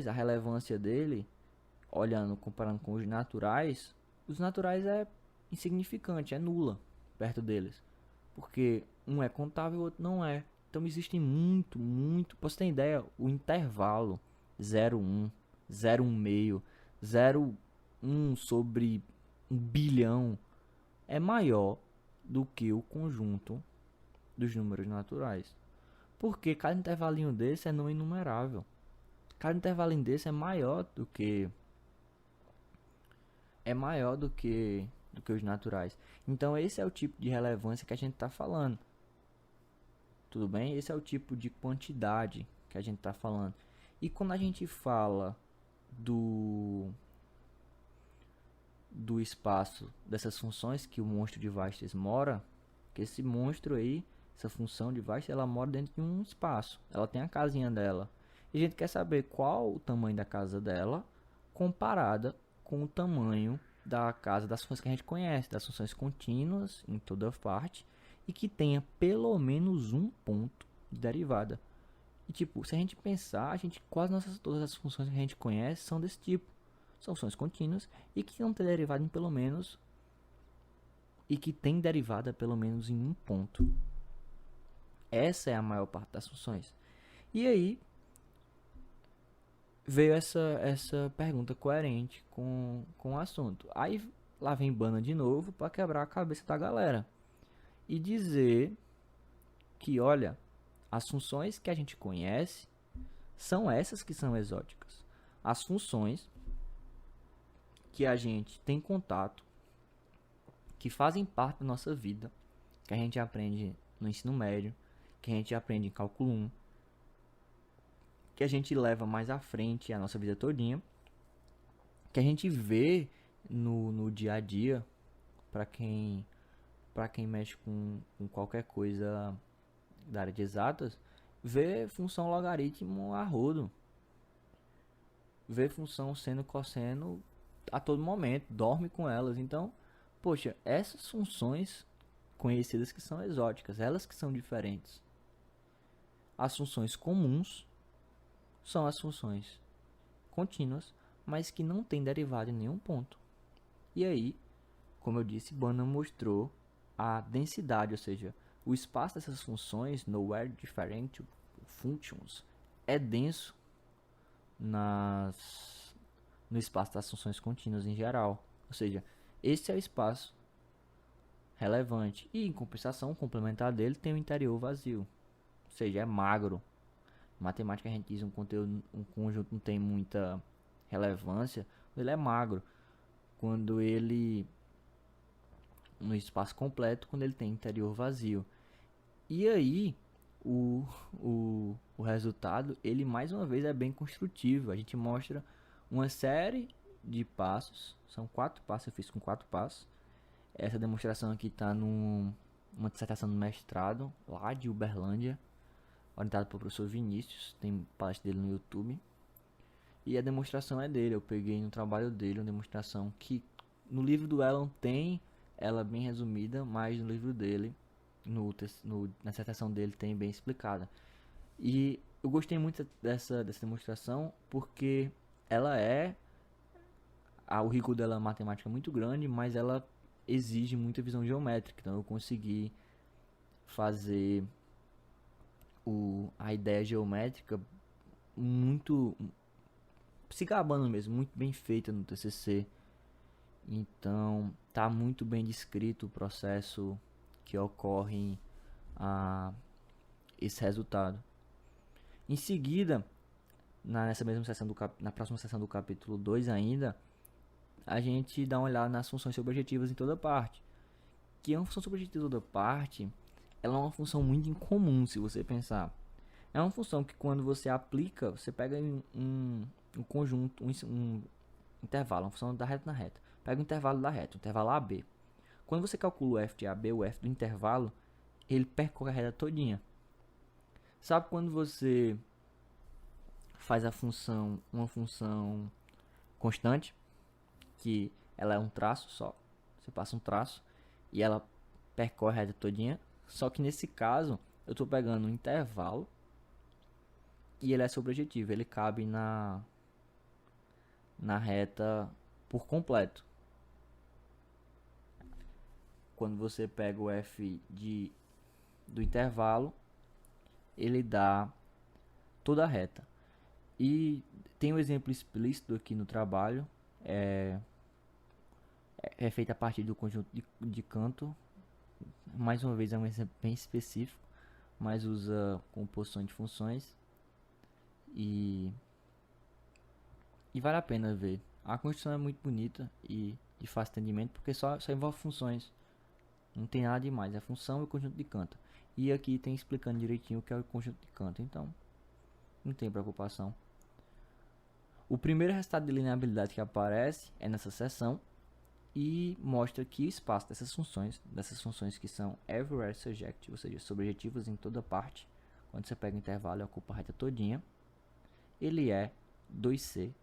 a relevância dele, olhando, comparando com os naturais é insignificante, é nula perto deles. Porque um é contável e o outro não é. Então existe muito. Pra você ter ideia, o intervalo 0,1, 0,1 0,1 sobre 1 bilhão é maior do que o conjunto dos números naturais. Porque cada intervalinho desse é não inumerável. Cada intervalinho desse é maior do que os naturais. Então esse é o tipo de relevância que a gente está falando. Tudo bem? Esse é o tipo de quantidade que a gente está falando. E quando a gente fala do espaço dessas funções que o monstro de Weierstrass mora, que esse monstro aí, essa função de Weierstrass, ela mora dentro de um espaço. Ela tem a casinha dela. E a gente quer saber qual o tamanho da casa dela comparada com o tamanho da casa das funções que a gente conhece, das funções contínuas em toda parte e que tenha pelo menos um ponto de derivada. E tipo, se a gente pensar, todas as funções que a gente conhece são desse tipo. São funções contínuas e que não tem derivada em pelo menos e que tem derivada pelo menos em um ponto. Essa é a maior parte das funções. E aí veio essa pergunta coerente com o assunto. Aí lá vem Banner de novo para quebrar a cabeça da galera e dizer que, olha, as funções que a gente conhece são essas que são exóticas. As funções que a gente tem contato, que fazem parte da nossa vida, que a gente aprende no ensino médio, que a gente aprende em cálculo 1, que a gente leva mais à frente a nossa vida todinha, que a gente vê no dia a dia, para quem mexe com qualquer coisa da área de exatas, vê função logaritmo a rodo, vê função seno cosseno a todo momento, dorme com elas. Então, poxa, essas funções conhecidas que são exóticas, elas que são diferentes. As funções comuns são as funções contínuas, mas que não tem derivada em nenhum ponto. E aí, como eu disse, Banner mostrou a densidade, ou seja, o espaço dessas funções, nowhere different functions, é denso no espaço das funções contínuas em geral. Ou seja, esse é o espaço relevante. E em compensação, o complementar dele tem o interior vazio. Ou seja, é magro. Em matemática a gente diz um conjunto não tem muita relevância, ele é magro. Quando ele no espaço completo, quando ele tem interior vazio. E aí o resultado, ele mais uma vez é bem construtivo. A gente mostra uma série de passos, são 4 passos, eu fiz com 4 passos. Essa demonstração aqui está numa dissertação de mestrado lá de Uberlândia, orientado pelo professor Vinícius, tem palestra dele no YouTube. E a demonstração é dele, eu peguei no trabalho dele, uma demonstração que no livro do Elon tem ela bem resumida, mas no livro dele, na dissertação dele, tem bem explicada. E eu gostei muito dessa demonstração porque ela o rico dela é uma matemática muito grande, mas ela exige muita visão geométrica. Então eu consegui fazer a ideia geométrica muito se gabando mesmo, muito bem feita no TCC. Então tá muito bem descrito o processo que ocorre esse resultado. Em seguida, nessa mesma sessão na próxima sessão do capítulo 2 ainda, a gente dá uma olhada nas funções subjetivas em toda parte. Que é uma função subjetiva em toda parte, ela é uma função muito incomum se você pensar. É uma função que quando você aplica, você pega um conjunto, um intervalo, uma função da reta na reta. Pega o intervalo da reta, o intervalo AB. Quando você calcula o f de AB, o f do intervalo, ele percorre a reta todinha. Sabe quando você faz uma função constante, que ela é um traço só, você passa um traço e ela percorre a reta todinha? Só que nesse caso, eu estou pegando um intervalo e ele é sobrejetivo, ele cabe na reta por completo. Quando você pega o f do intervalo, ele dá toda a reta. E tem um exemplo explícito aqui no trabalho, é feito a partir do conjunto de Cantor. Mais uma vez é um exemplo bem específico, mas usa composição de funções e vale a pena ver. A construção é muito bonita e de fácil entendimento, porque só envolve funções, não tem nada demais, é função e o conjunto de Cantor. E aqui tem explicando direitinho o que é o conjunto de Cantor, então não tem preocupação. O primeiro resultado de lineabilidade que aparece é nessa seção e mostra que o espaço dessas funções que são everywhere surjective, ou seja, sobrejetivas em toda parte, quando você pega o intervalo e ocupa a reta todinha, ele é 2c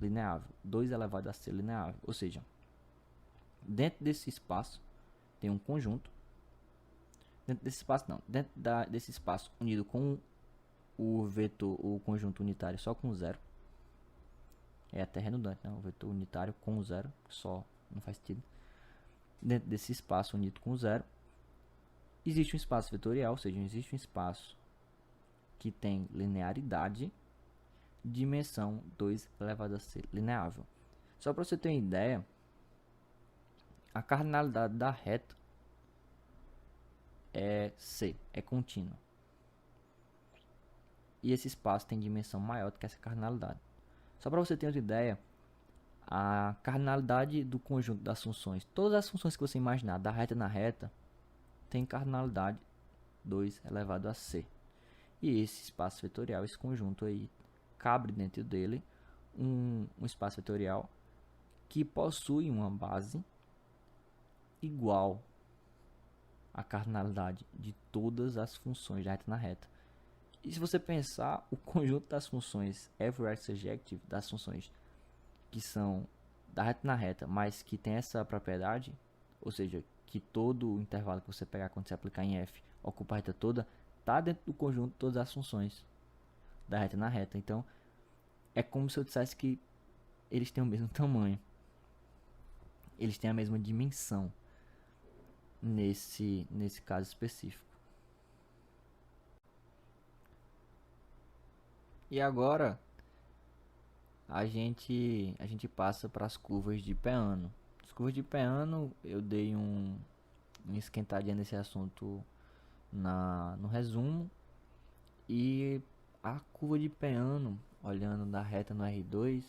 lineável, 2 elevado a c lineável, ou seja, dentro desse espaço tem um conjunto, dentro desse espaço unido com o vetor, o conjunto unitário só com zero, é até redundante, né? O vetor unitário com zero, só não faz sentido. Dentro desse espaço unido com zero, existe um espaço vetorial, ou seja, existe um espaço que tem linearidade, dimensão 2 elevado a c lineável. Só para você ter uma ideia, a cardinalidade da reta é c, é contínua. E esse espaço tem dimensão maior do que essa cardinalidade. Só para você ter uma ideia, a cardinalidade do conjunto das funções, todas as funções que você imaginar, da reta na reta, tem cardinalidade 2 elevado a c. E esse espaço vetorial, esse conjunto aí, cabe dentro dele um espaço vetorial que possui uma base igual à cardinalidade de todas as funções da reta na reta. E se você pensar, o conjunto das funções everywhere surjective, das funções que são da reta na reta, mas que tem essa propriedade, ou seja, que todo o intervalo que você pegar quando você aplicar em f ocupa a reta toda, está dentro do conjunto de todas as funções da reta na reta. Então, é como se eu dissesse que eles têm o mesmo tamanho, eles têm a mesma dimensão nesse caso específico. E agora a gente passa para as curvas de Peano. As curvas de Peano eu dei uma esquentadinha nesse assunto no resumo. E a curva de Peano, olhando da reta no R2,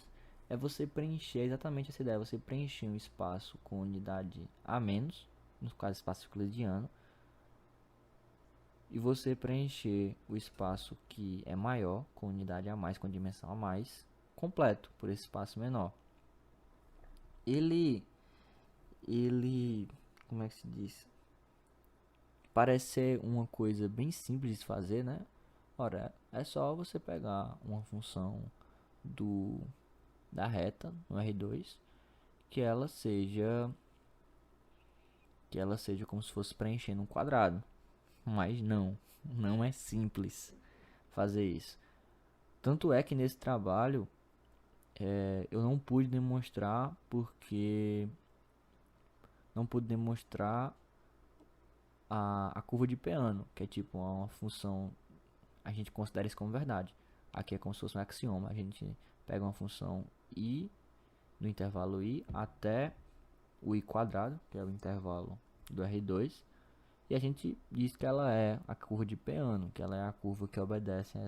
é você preencher exatamente essa ideia, você preencher um espaço com unidade a menos, no caso espaço euclidiano, e você preencher o espaço que é maior, com unidade a mais, com dimensão a mais, completo por esse espaço menor. Ele, como é que se diz? Parece ser uma coisa bem simples de fazer, né? Ora, é só você pegar uma função da reta no R2 que ela seja como se fosse preenchendo um quadrado. Mas não é simples fazer isso. Tanto é que nesse trabalho eu não pude demonstrar porque não pude demonstrar a curva de Peano, que é tipo uma função, a gente considera isso como verdade. Aqui é como se fosse um axioma, a gente pega uma função i no intervalo i até o i quadrado, que é o intervalo do R2, e a gente diz que ela é a curva de Peano, que ela é a curva que obedece a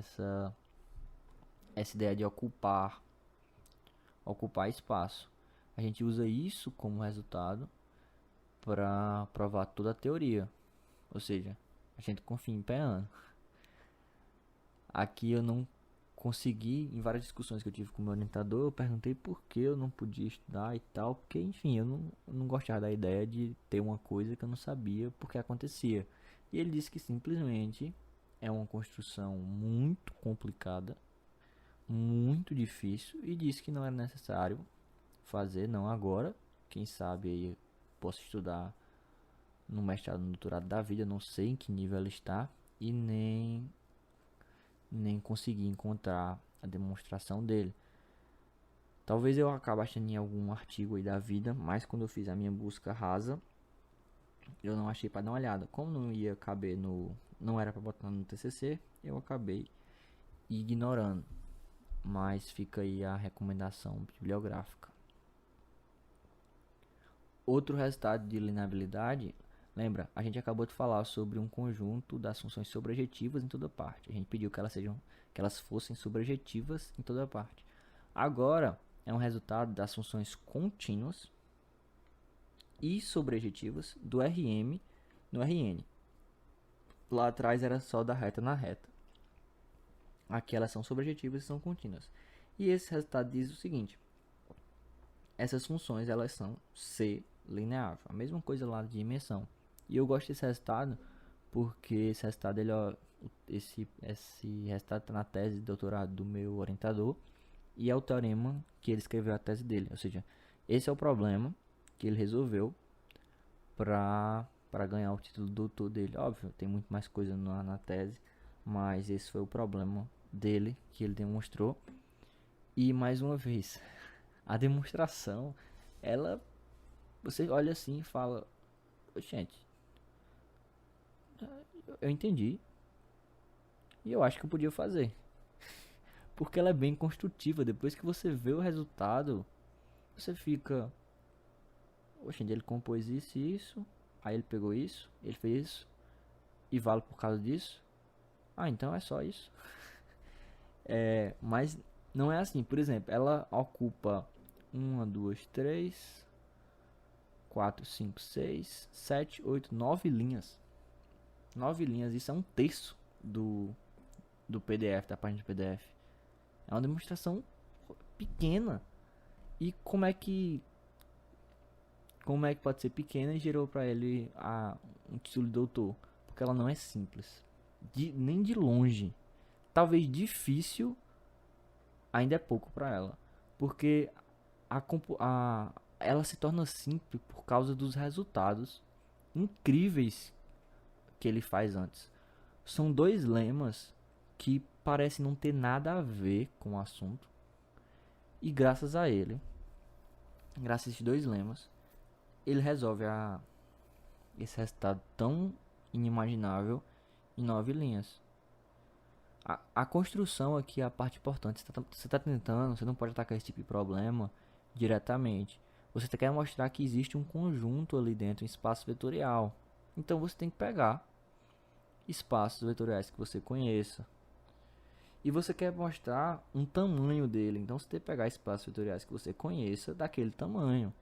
essa ideia de ocupar espaço. A gente usa isso como resultado para provar toda a teoria, ou seja, a gente confia em Peano. Aqui eu não consegui, em várias discussões que eu tive com o meu orientador, eu perguntei por que eu não podia estudar e tal, porque enfim, eu não gostava da ideia de ter uma coisa que eu não sabia porque acontecia. E ele disse que simplesmente é uma construção muito complicada, muito difícil, e disse que não era necessário fazer, não agora. Quem sabe aí eu posso estudar no mestrado, no doutorado da vida, não sei em que nível ela está, e nem consegui encontrar a demonstração dele. Talvez eu acabe achando em algum artigo aí da vida, mas quando eu fiz a minha busca rasa, eu não achei para dar uma olhada. Como não ia caber não era para botar no TCC, eu acabei ignorando. Mas fica aí a recomendação bibliográfica. Outro resultado de lineabilidade, lembra, a gente acabou de falar sobre um conjunto das funções sobrejetivas em toda parte. A gente pediu que elas fossem sobrejetivas em toda parte. Agora é um resultado das funções contínuas e sobrejetivas do Rm no Rn. Lá atrás era só da reta na reta. Aqui elas são sobrejetivas e são contínuas. E esse resultado diz o seguinte: essas funções elas são C lineável, a mesma coisa lá de dimensão. E eu gosto desse resultado porque esse resultado esse resultado está na tese de doutorado do meu orientador e é o teorema que ele escreveu a tese dele. Ou seja, esse é o problema que ele resolveu para ganhar o título de doutor dele. Óbvio, tem muito mais coisa na tese, mas esse foi o problema dele que ele demonstrou. E mais uma vez, a demonstração, ela, você olha assim e fala, gente, eu entendi e eu acho que eu podia fazer, porque ela é bem construtiva. Depois que você vê o resultado, você fica, oxe, ele compôs isso e isso, aí ele pegou isso, ele fez isso e vale por causa disso. Ah, então é só isso. Mas não é assim. Por exemplo, ela ocupa 9 linhas. 9 linhas, isso é um terço do PDF, da página de PDF. É uma demonstração pequena. E como é que pode ser pequena e gerou para ele um título de doutor? Porque ela não é simples. Nem de longe. Talvez difícil ainda é pouco para ela. Porque ela se torna simples por causa dos resultados incríveis que ele faz antes. São dois lemas que parecem não ter nada a ver com o assunto. E graças a ele, graças a esses dois lemas, ele resolve esse resultado tão inimaginável em 9 linhas. A construção aqui é a parte importante. Você tá tentando, você não pode atacar esse tipo de problema diretamente. Você quer mostrar que existe um conjunto ali dentro, um espaço vetorial. Então você tem que pegar espaços vetoriais que você conheça. E você quer mostrar um tamanho dele. Então você tem que pegar espaços vetoriais que você conheça daquele tamanho.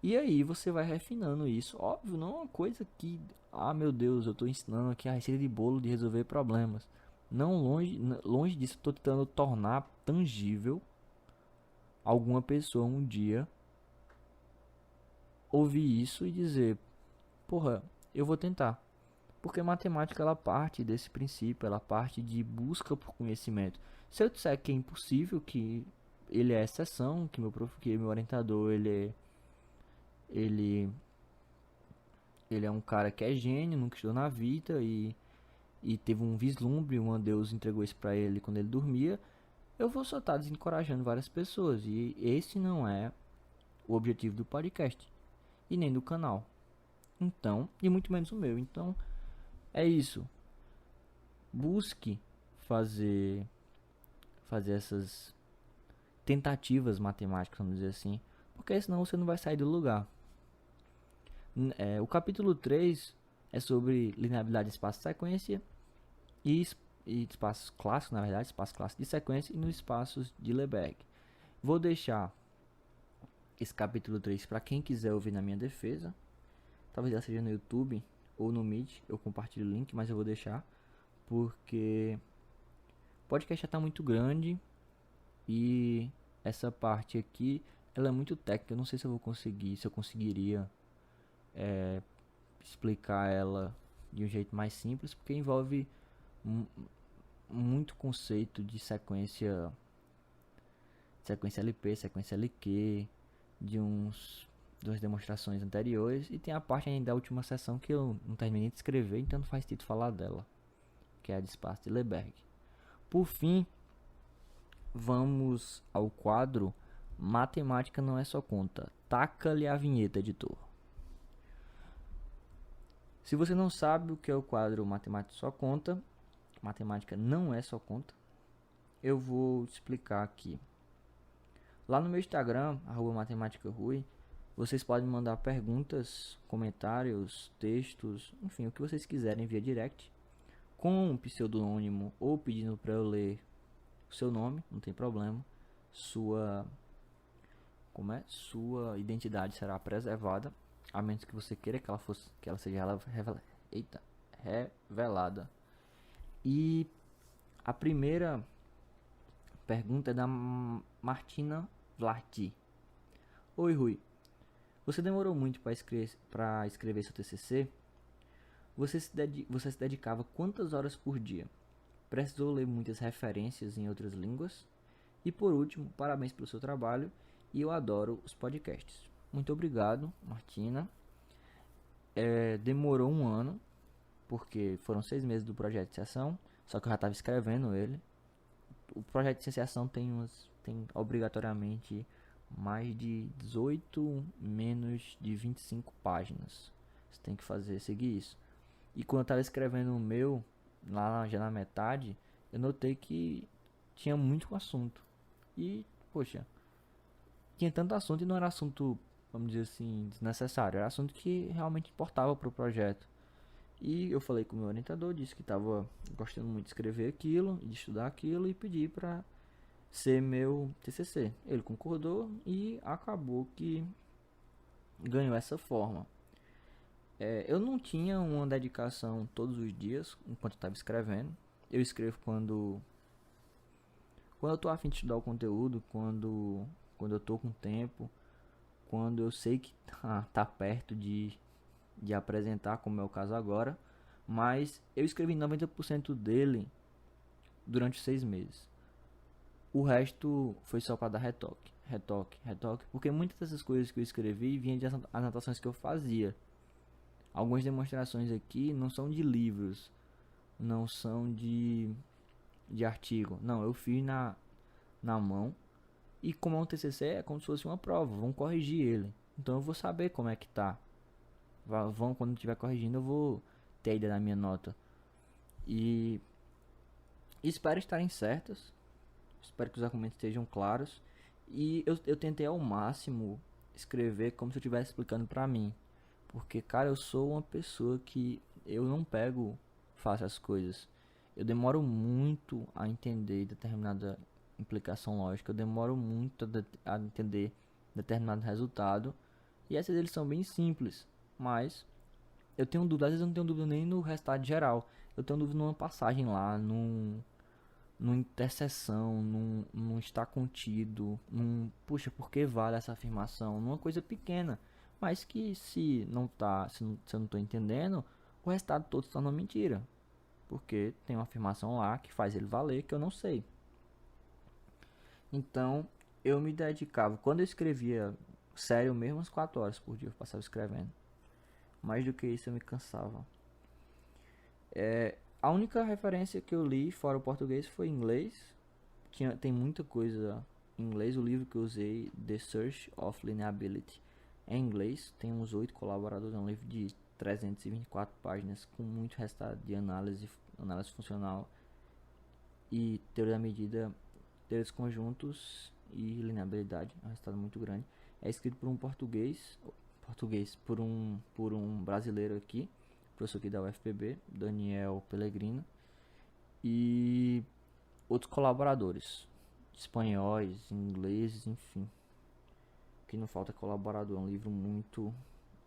E aí você vai refinando isso. Óbvio, não é uma coisa que, meu Deus, eu estou ensinando aqui a receita de bolo de resolver problemas. Não, longe disso, estou tentando tornar tangível alguma pessoa um dia ouvir isso e dizer, porra, eu vou tentar. Porque matemática ela parte desse princípio, ela parte de busca por conhecimento. Se eu disser que é impossível, que ele é exceção, que meu orientador ele ele é um cara que é gênio, nunca estudou na vida e teve um vislumbre, um Deus entregou isso pra ele quando ele dormia, eu vou só estar desencorajando várias pessoas. E esse não é o objetivo do podcast e nem do canal. Então, e muito menos o meu. Então, é isso. Busque fazer essas tentativas matemáticas, vamos dizer assim, porque senão você não vai sair do lugar. O capítulo 3 é sobre linearidade de espaço-sequência e espaços clássicos, na verdade, espaço clássico de sequência e nos espaços de Lebesgue. Vou deixar esse capítulo 3 para quem quiser ouvir na minha defesa. Talvez ela seja no YouTube ou no Meet, eu compartilho o link, mas eu vou deixar porque O podcast já está muito grande e essa parte aqui, ela é muito técnica. Eu não sei se eu vou conseguir, se eu conseguiria explicar ela de um jeito mais simples, porque envolve muito conceito de sequência LP, sequência LQ, de duas demonstrações anteriores, e tem a parte ainda da última sessão que eu não terminei de escrever, então não faz sentido falar dela, que é a de Espaço de Leberg. Por fim, vamos ao quadro Matemática Não É Só Conta. Taca-lhe a vinheta, editor. Se você não sabe o que é o quadro Matemática Só Conta, Matemática Não É Só Conta, eu vou explicar aqui. Lá no meu Instagram, @matemáticarui, vocês podem mandar perguntas, comentários, textos, enfim, o que vocês quiserem via direct, com um pseudônimo ou pedindo para eu ler o seu nome, não tem problema. Sua identidade será preservada, a menos que você queira que ela seja revelada. E a primeira pergunta é da Martina Vlati. Oi, Rui. Você demorou muito para escrever seu TCC? Você se dedicava quantas horas por dia? Precisou ler muitas referências em outras línguas? E por último, parabéns pelo seu trabalho e eu adoro os podcasts. Muito obrigado, Martina. Demorou um ano, porque foram 6 meses do projeto de iniciação, só que eu já estava escrevendo ele. O projeto de iniciação tem obrigatoriamente mais de 18 menos de 25 páginas. Você tem que seguir isso. E quando eu estava escrevendo o meu, lá já na metade, eu notei que tinha muito assunto. E, poxa, tinha tanto assunto e não era assunto, vamos dizer assim, desnecessário. Era assunto que realmente importava para o projeto. E eu falei com o meu orientador, disse que estava gostando muito de escrever aquilo, de estudar aquilo e pedi para ser meu TCC. Ele concordou e acabou que ganhou essa forma. Eu não tinha uma dedicação todos os dias enquanto eu estava escrevendo. Eu escrevo quando eu tô a fim de estudar o conteúdo, quando eu tô com tempo, quando eu sei que tá perto de apresentar, como é o caso agora. Mas eu escrevi 90% dele durante 6 meses. O resto foi só para dar retoque, porque muitas dessas coisas que eu escrevi vinham de anotações que eu fazia. Algumas demonstrações aqui não são de livros, não são de artigo. Não, eu fiz na mão. E como é um TCC, é como se fosse uma prova. Vão corrigir ele. Então eu vou saber como é que tá. Quando estiver corrigindo, eu vou ter a ideia da minha nota. E espero estarem certas. Espero que os argumentos estejam claros. E eu tentei ao máximo escrever como se eu estivesse explicando pra mim. Porque, cara, eu sou uma pessoa que eu não pego fácil as coisas. Eu demoro muito a entender determinada implicação lógica. Eu demoro muito a entender determinado resultado. E essas eles são bem simples. Mas eu tenho dúvida. Às vezes eu não tenho dúvida nem no resultado geral. Eu tenho dúvida numa passagem lá, numa interseção, num está contido, puxa, por que vale essa afirmação? Numa coisa pequena, mas que se eu não estou entendendo, o resultado todo se torna mentira, porque tem uma afirmação lá que faz ele valer que eu não sei. Então, eu me dedicava, quando eu escrevia sério mesmo, umas 4 horas por dia eu passava escrevendo. Mais do que isso eu me cansava. A única referência que eu li fora o português foi em inglês. Tem muita coisa em inglês. O livro que eu usei, The Search of Lineability, é em inglês. Tem uns 8 colaboradores. É um livro de 324 páginas com muito resultado de análise funcional e teoria da medida, teorias conjuntos e lineabilidade. É um resultado muito grande. É escrito por um português por um brasileiro aqui, professor aqui da UFPB, Daniel Pellegrino, e outros colaboradores, espanhóis, ingleses, enfim. O que não falta é colaborador. É um livro muito...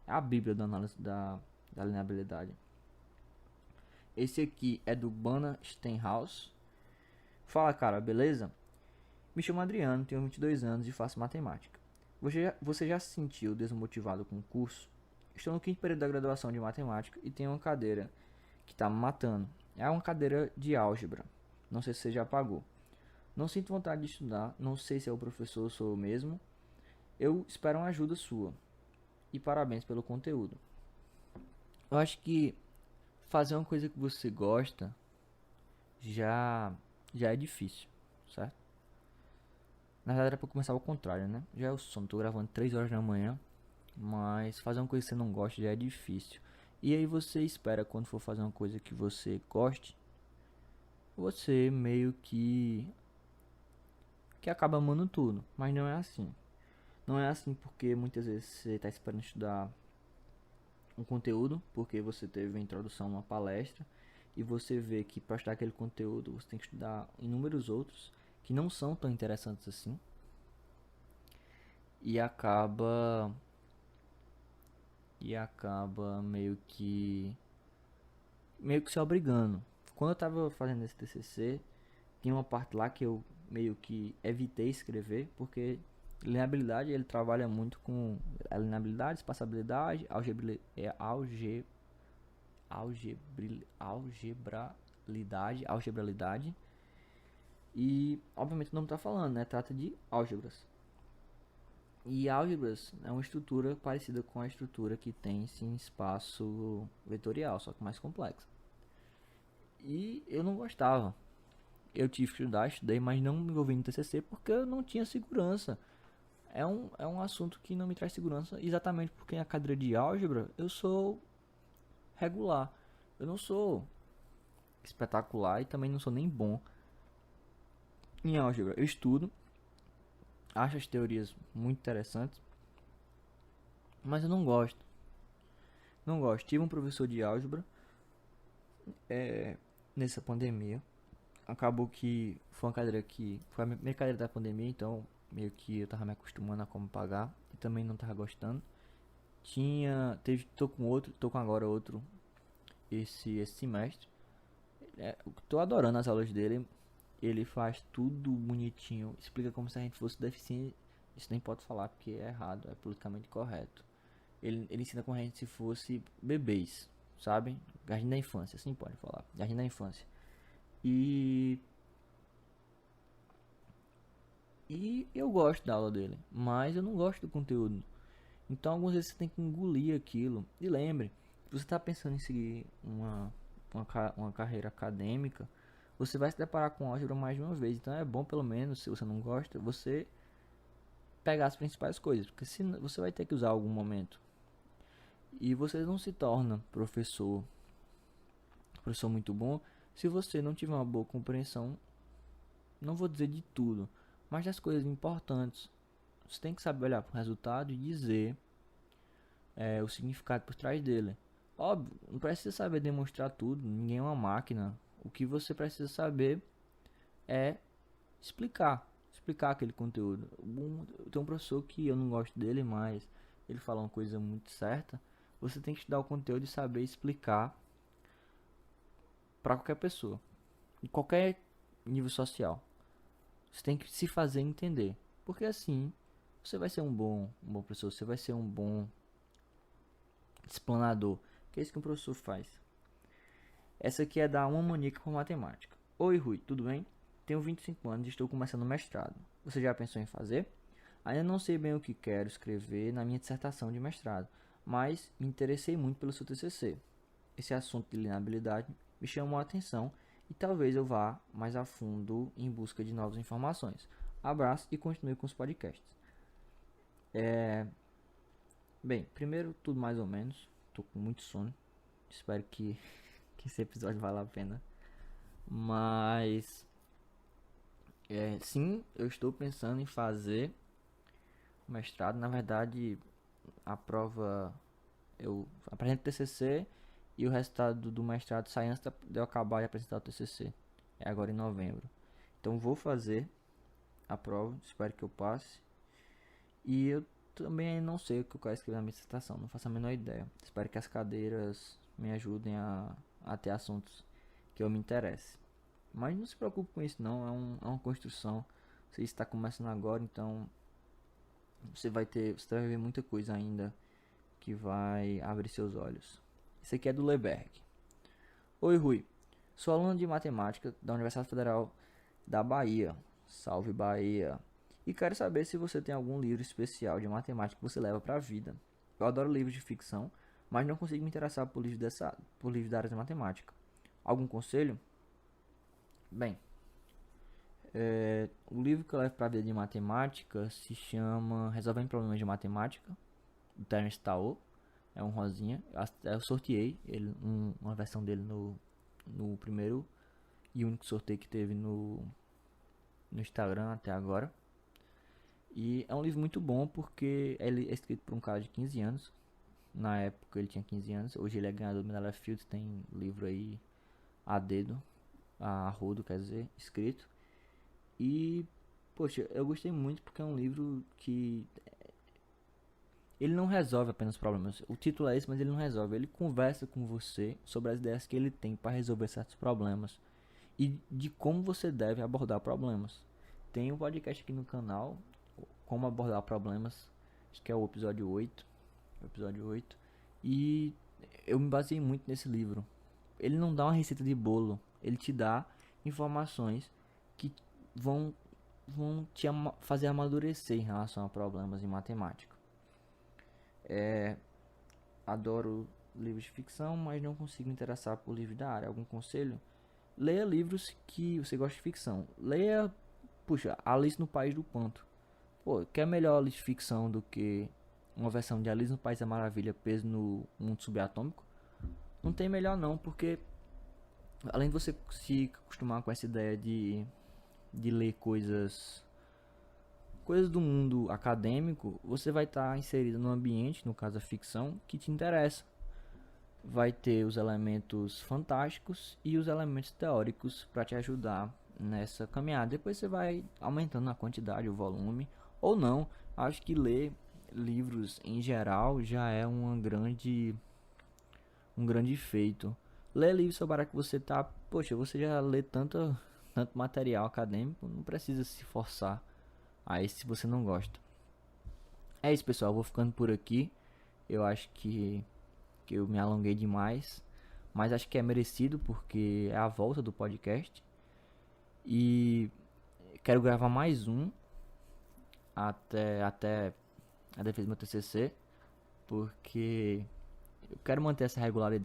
é a bíblia da análise da lineabilidade. Esse aqui é do Bana Stenhouse. Fala, cara, beleza? Me chamo Adriano, tenho 22 anos e faço matemática. Você já se sentiu desmotivado com o curso? Estou no quinto período da graduação de matemática e tenho uma cadeira que está me matando. É uma cadeira de álgebra. Não sei se você já pagou. Não sinto vontade de estudar, não sei se é o professor ou sou eu mesmo. Eu espero uma ajuda sua. E parabéns pelo conteúdo. Eu acho que fazer uma coisa que você gosta já já é difícil, certo? Na verdade era pra começar ao contrário, né? Já é o sono, tô gravando 3 horas da manhã, mas fazer uma coisa que você não gosta já é difícil. E aí você espera quando for fazer uma coisa que você goste, você meio que acaba amando tudo, mas não é assim. Não é assim porque muitas vezes você está esperando estudar um conteúdo, porque você teve a introdução a uma palestra e você vê que para estudar aquele conteúdo você tem que estudar inúmeros outros que não são tão interessantes assim e acaba meio que se obrigando. Quando eu tava fazendo esse TCC, tinha uma parte lá que eu meio que evitei escrever, porque lineabilidade ele trabalha muito com a lineabilidade, espaçabilidade, algebralidade e obviamente não está falando, né? Trata de álgebras. E álgebras é uma estrutura parecida com a estrutura que tem-se em espaço vetorial, só que mais complexa. E eu não gostava. Eu tive que estudar, estudei, mas não me envolvi no TCC porque eu não tinha segurança. É um assunto que não me traz segurança, exatamente porque na cadeira de álgebra eu sou regular. Eu não sou espetacular e também não sou nem bom em álgebra. Eu estudo, acho as teorias muito interessantes, mas eu não gosto. Não gosto. Tive um professor de álgebra nessa pandemia. Acabou que foi uma cadeira que foi a minha cadeira da pandemia, então meio que eu tava me acostumando a como pagar e também não tava gostando. Tô com agora outro esse semestre. Tô adorando as aulas dele. Ele faz tudo bonitinho, explica como se a gente fosse deficiente. Isso nem pode falar porque é errado, é politicamente correto. Ele ensina como a gente se fosse bebês, sabe? Jardim da infância, assim pode falar. Jardim da infância. E eu gosto da aula dele, mas eu não gosto do conteúdo. Então algumas vezes você tem que engolir aquilo. E lembre, se você está pensando em seguir uma carreira acadêmica, você vai se deparar com álgebra mais de uma vez. Então é bom, pelo menos, se você não gosta, você pegar as principais coisas. Porque se você vai ter que usar em algum momento. E você não se torna professor muito bom, se você não tiver uma boa compreensão, não vou dizer de tudo, mas das coisas importantes. Você tem que saber olhar para o resultado e dizer o significado por trás dele. Óbvio, não precisa saber demonstrar tudo, ninguém é uma máquina. O que você precisa saber é explicar aquele conteúdo. Tem um professor que eu não gosto dele, mas ele fala uma coisa muito certa. Você tem que estudar o conteúdo e saber explicar para qualquer pessoa, em qualquer nível social. Você tem que se fazer entender, porque assim você vai ser um bom professor, você vai ser um bom explanador, que é isso que um professor faz. Essa aqui é da Uma Maníaca por Matemática. Oi Rui, tudo bem? Tenho 25 anos e estou começando o mestrado. Você já pensou em fazer? Ainda não sei bem o que quero escrever na minha dissertação de mestrado, mas me interessei muito pelo seu TCC. Esse assunto de lineabilidade me chamou a atenção e talvez eu vá mais a fundo em busca de novas informações. Abraço e continue com os podcasts. Bem, primeiro tudo mais ou menos. Tô com muito sono. Espero que esse episódio valha a pena. Mas sim, eu estou pensando em fazer mestrado. Na verdade, a prova eu apresento o TCC e o resultado do mestrado sai antes de eu acabar de apresentar o TCC. É agora em novembro. Então vou fazer a prova, espero que eu passe. E eu também não sei o que eu quero escrever na minha dissertação, não faço a menor ideia. Espero que as cadeiras me ajudem a ter assuntos que eu me interesse. Mas não se preocupe com isso não, é uma construção. Você está começando agora, então você vai ver muita coisa ainda que vai abrir seus olhos. Esse aqui é do Leberg. Oi Rui, sou aluno de matemática da Universidade Federal da Bahia. Salve Bahia! E quero saber se você tem algum livro especial de matemática que você leva para a vida. Eu adoro livros de ficção, mas não consigo me interessar por livros da área de matemática. Algum conselho? Bem, o livro que eu levo para a vida de matemática se chama Resolvendo Problemas de Matemática, do Terence Tao. É um rosinha. Eu sorteei uma versão dele no primeiro e único sorteio que teve no Instagram até agora. E é um livro muito bom porque ele é escrito por um cara de 15 anos. Na época ele tinha 15 anos. Hoje ele é ganhador do Medalha Fields. Tem livro aí a dedo, a rodo, quer dizer, escrito. E, poxa, eu gostei muito porque é um livro que ele não resolve apenas problemas. O título é esse, mas ele não resolve. Ele conversa com você sobre as ideias que ele tem para resolver certos problemas e de como você deve abordar problemas. Tem um podcast aqui no canal, Como Abordar Problemas, acho que é o episódio 8, e eu me baseei muito nesse livro. Ele não dá uma receita de bolo, ele te dá informações que vão, vão fazer amadurecer em relação a problemas em matemática. Adoro livros de ficção, mas não consigo me interessar por livros da área. Algum conselho? Leia livros que você gosta de ficção. Leia, puxa, Alice no País do Panto. Pô, quer melhor livro de ficção do que uma versão de Alice no País da Maravilha preso no mundo subatômico? Não tem melhor não, porque além de você se acostumar com essa ideia de ler coisas do mundo acadêmico, você vai estar inserido num ambiente, no caso a ficção, que te interessa. Vai ter os elementos fantásticos e os elementos teóricos para te ajudar nessa caminhada. Depois você vai aumentando a quantidade, o volume, ou não. Acho que ler livros em geral já é um grande feito. Ler livros sobre a área que você tá, poxa, você já lê tanto material acadêmico, não precisa se forçar a esse se você não gosta. É isso, pessoal, eu vou ficando por aqui. Eu acho que eu me alonguei demais, mas acho que é merecido porque é a volta do podcast. E quero gravar mais um até a defesa do meu TCC, porque eu quero manter essa regularidade.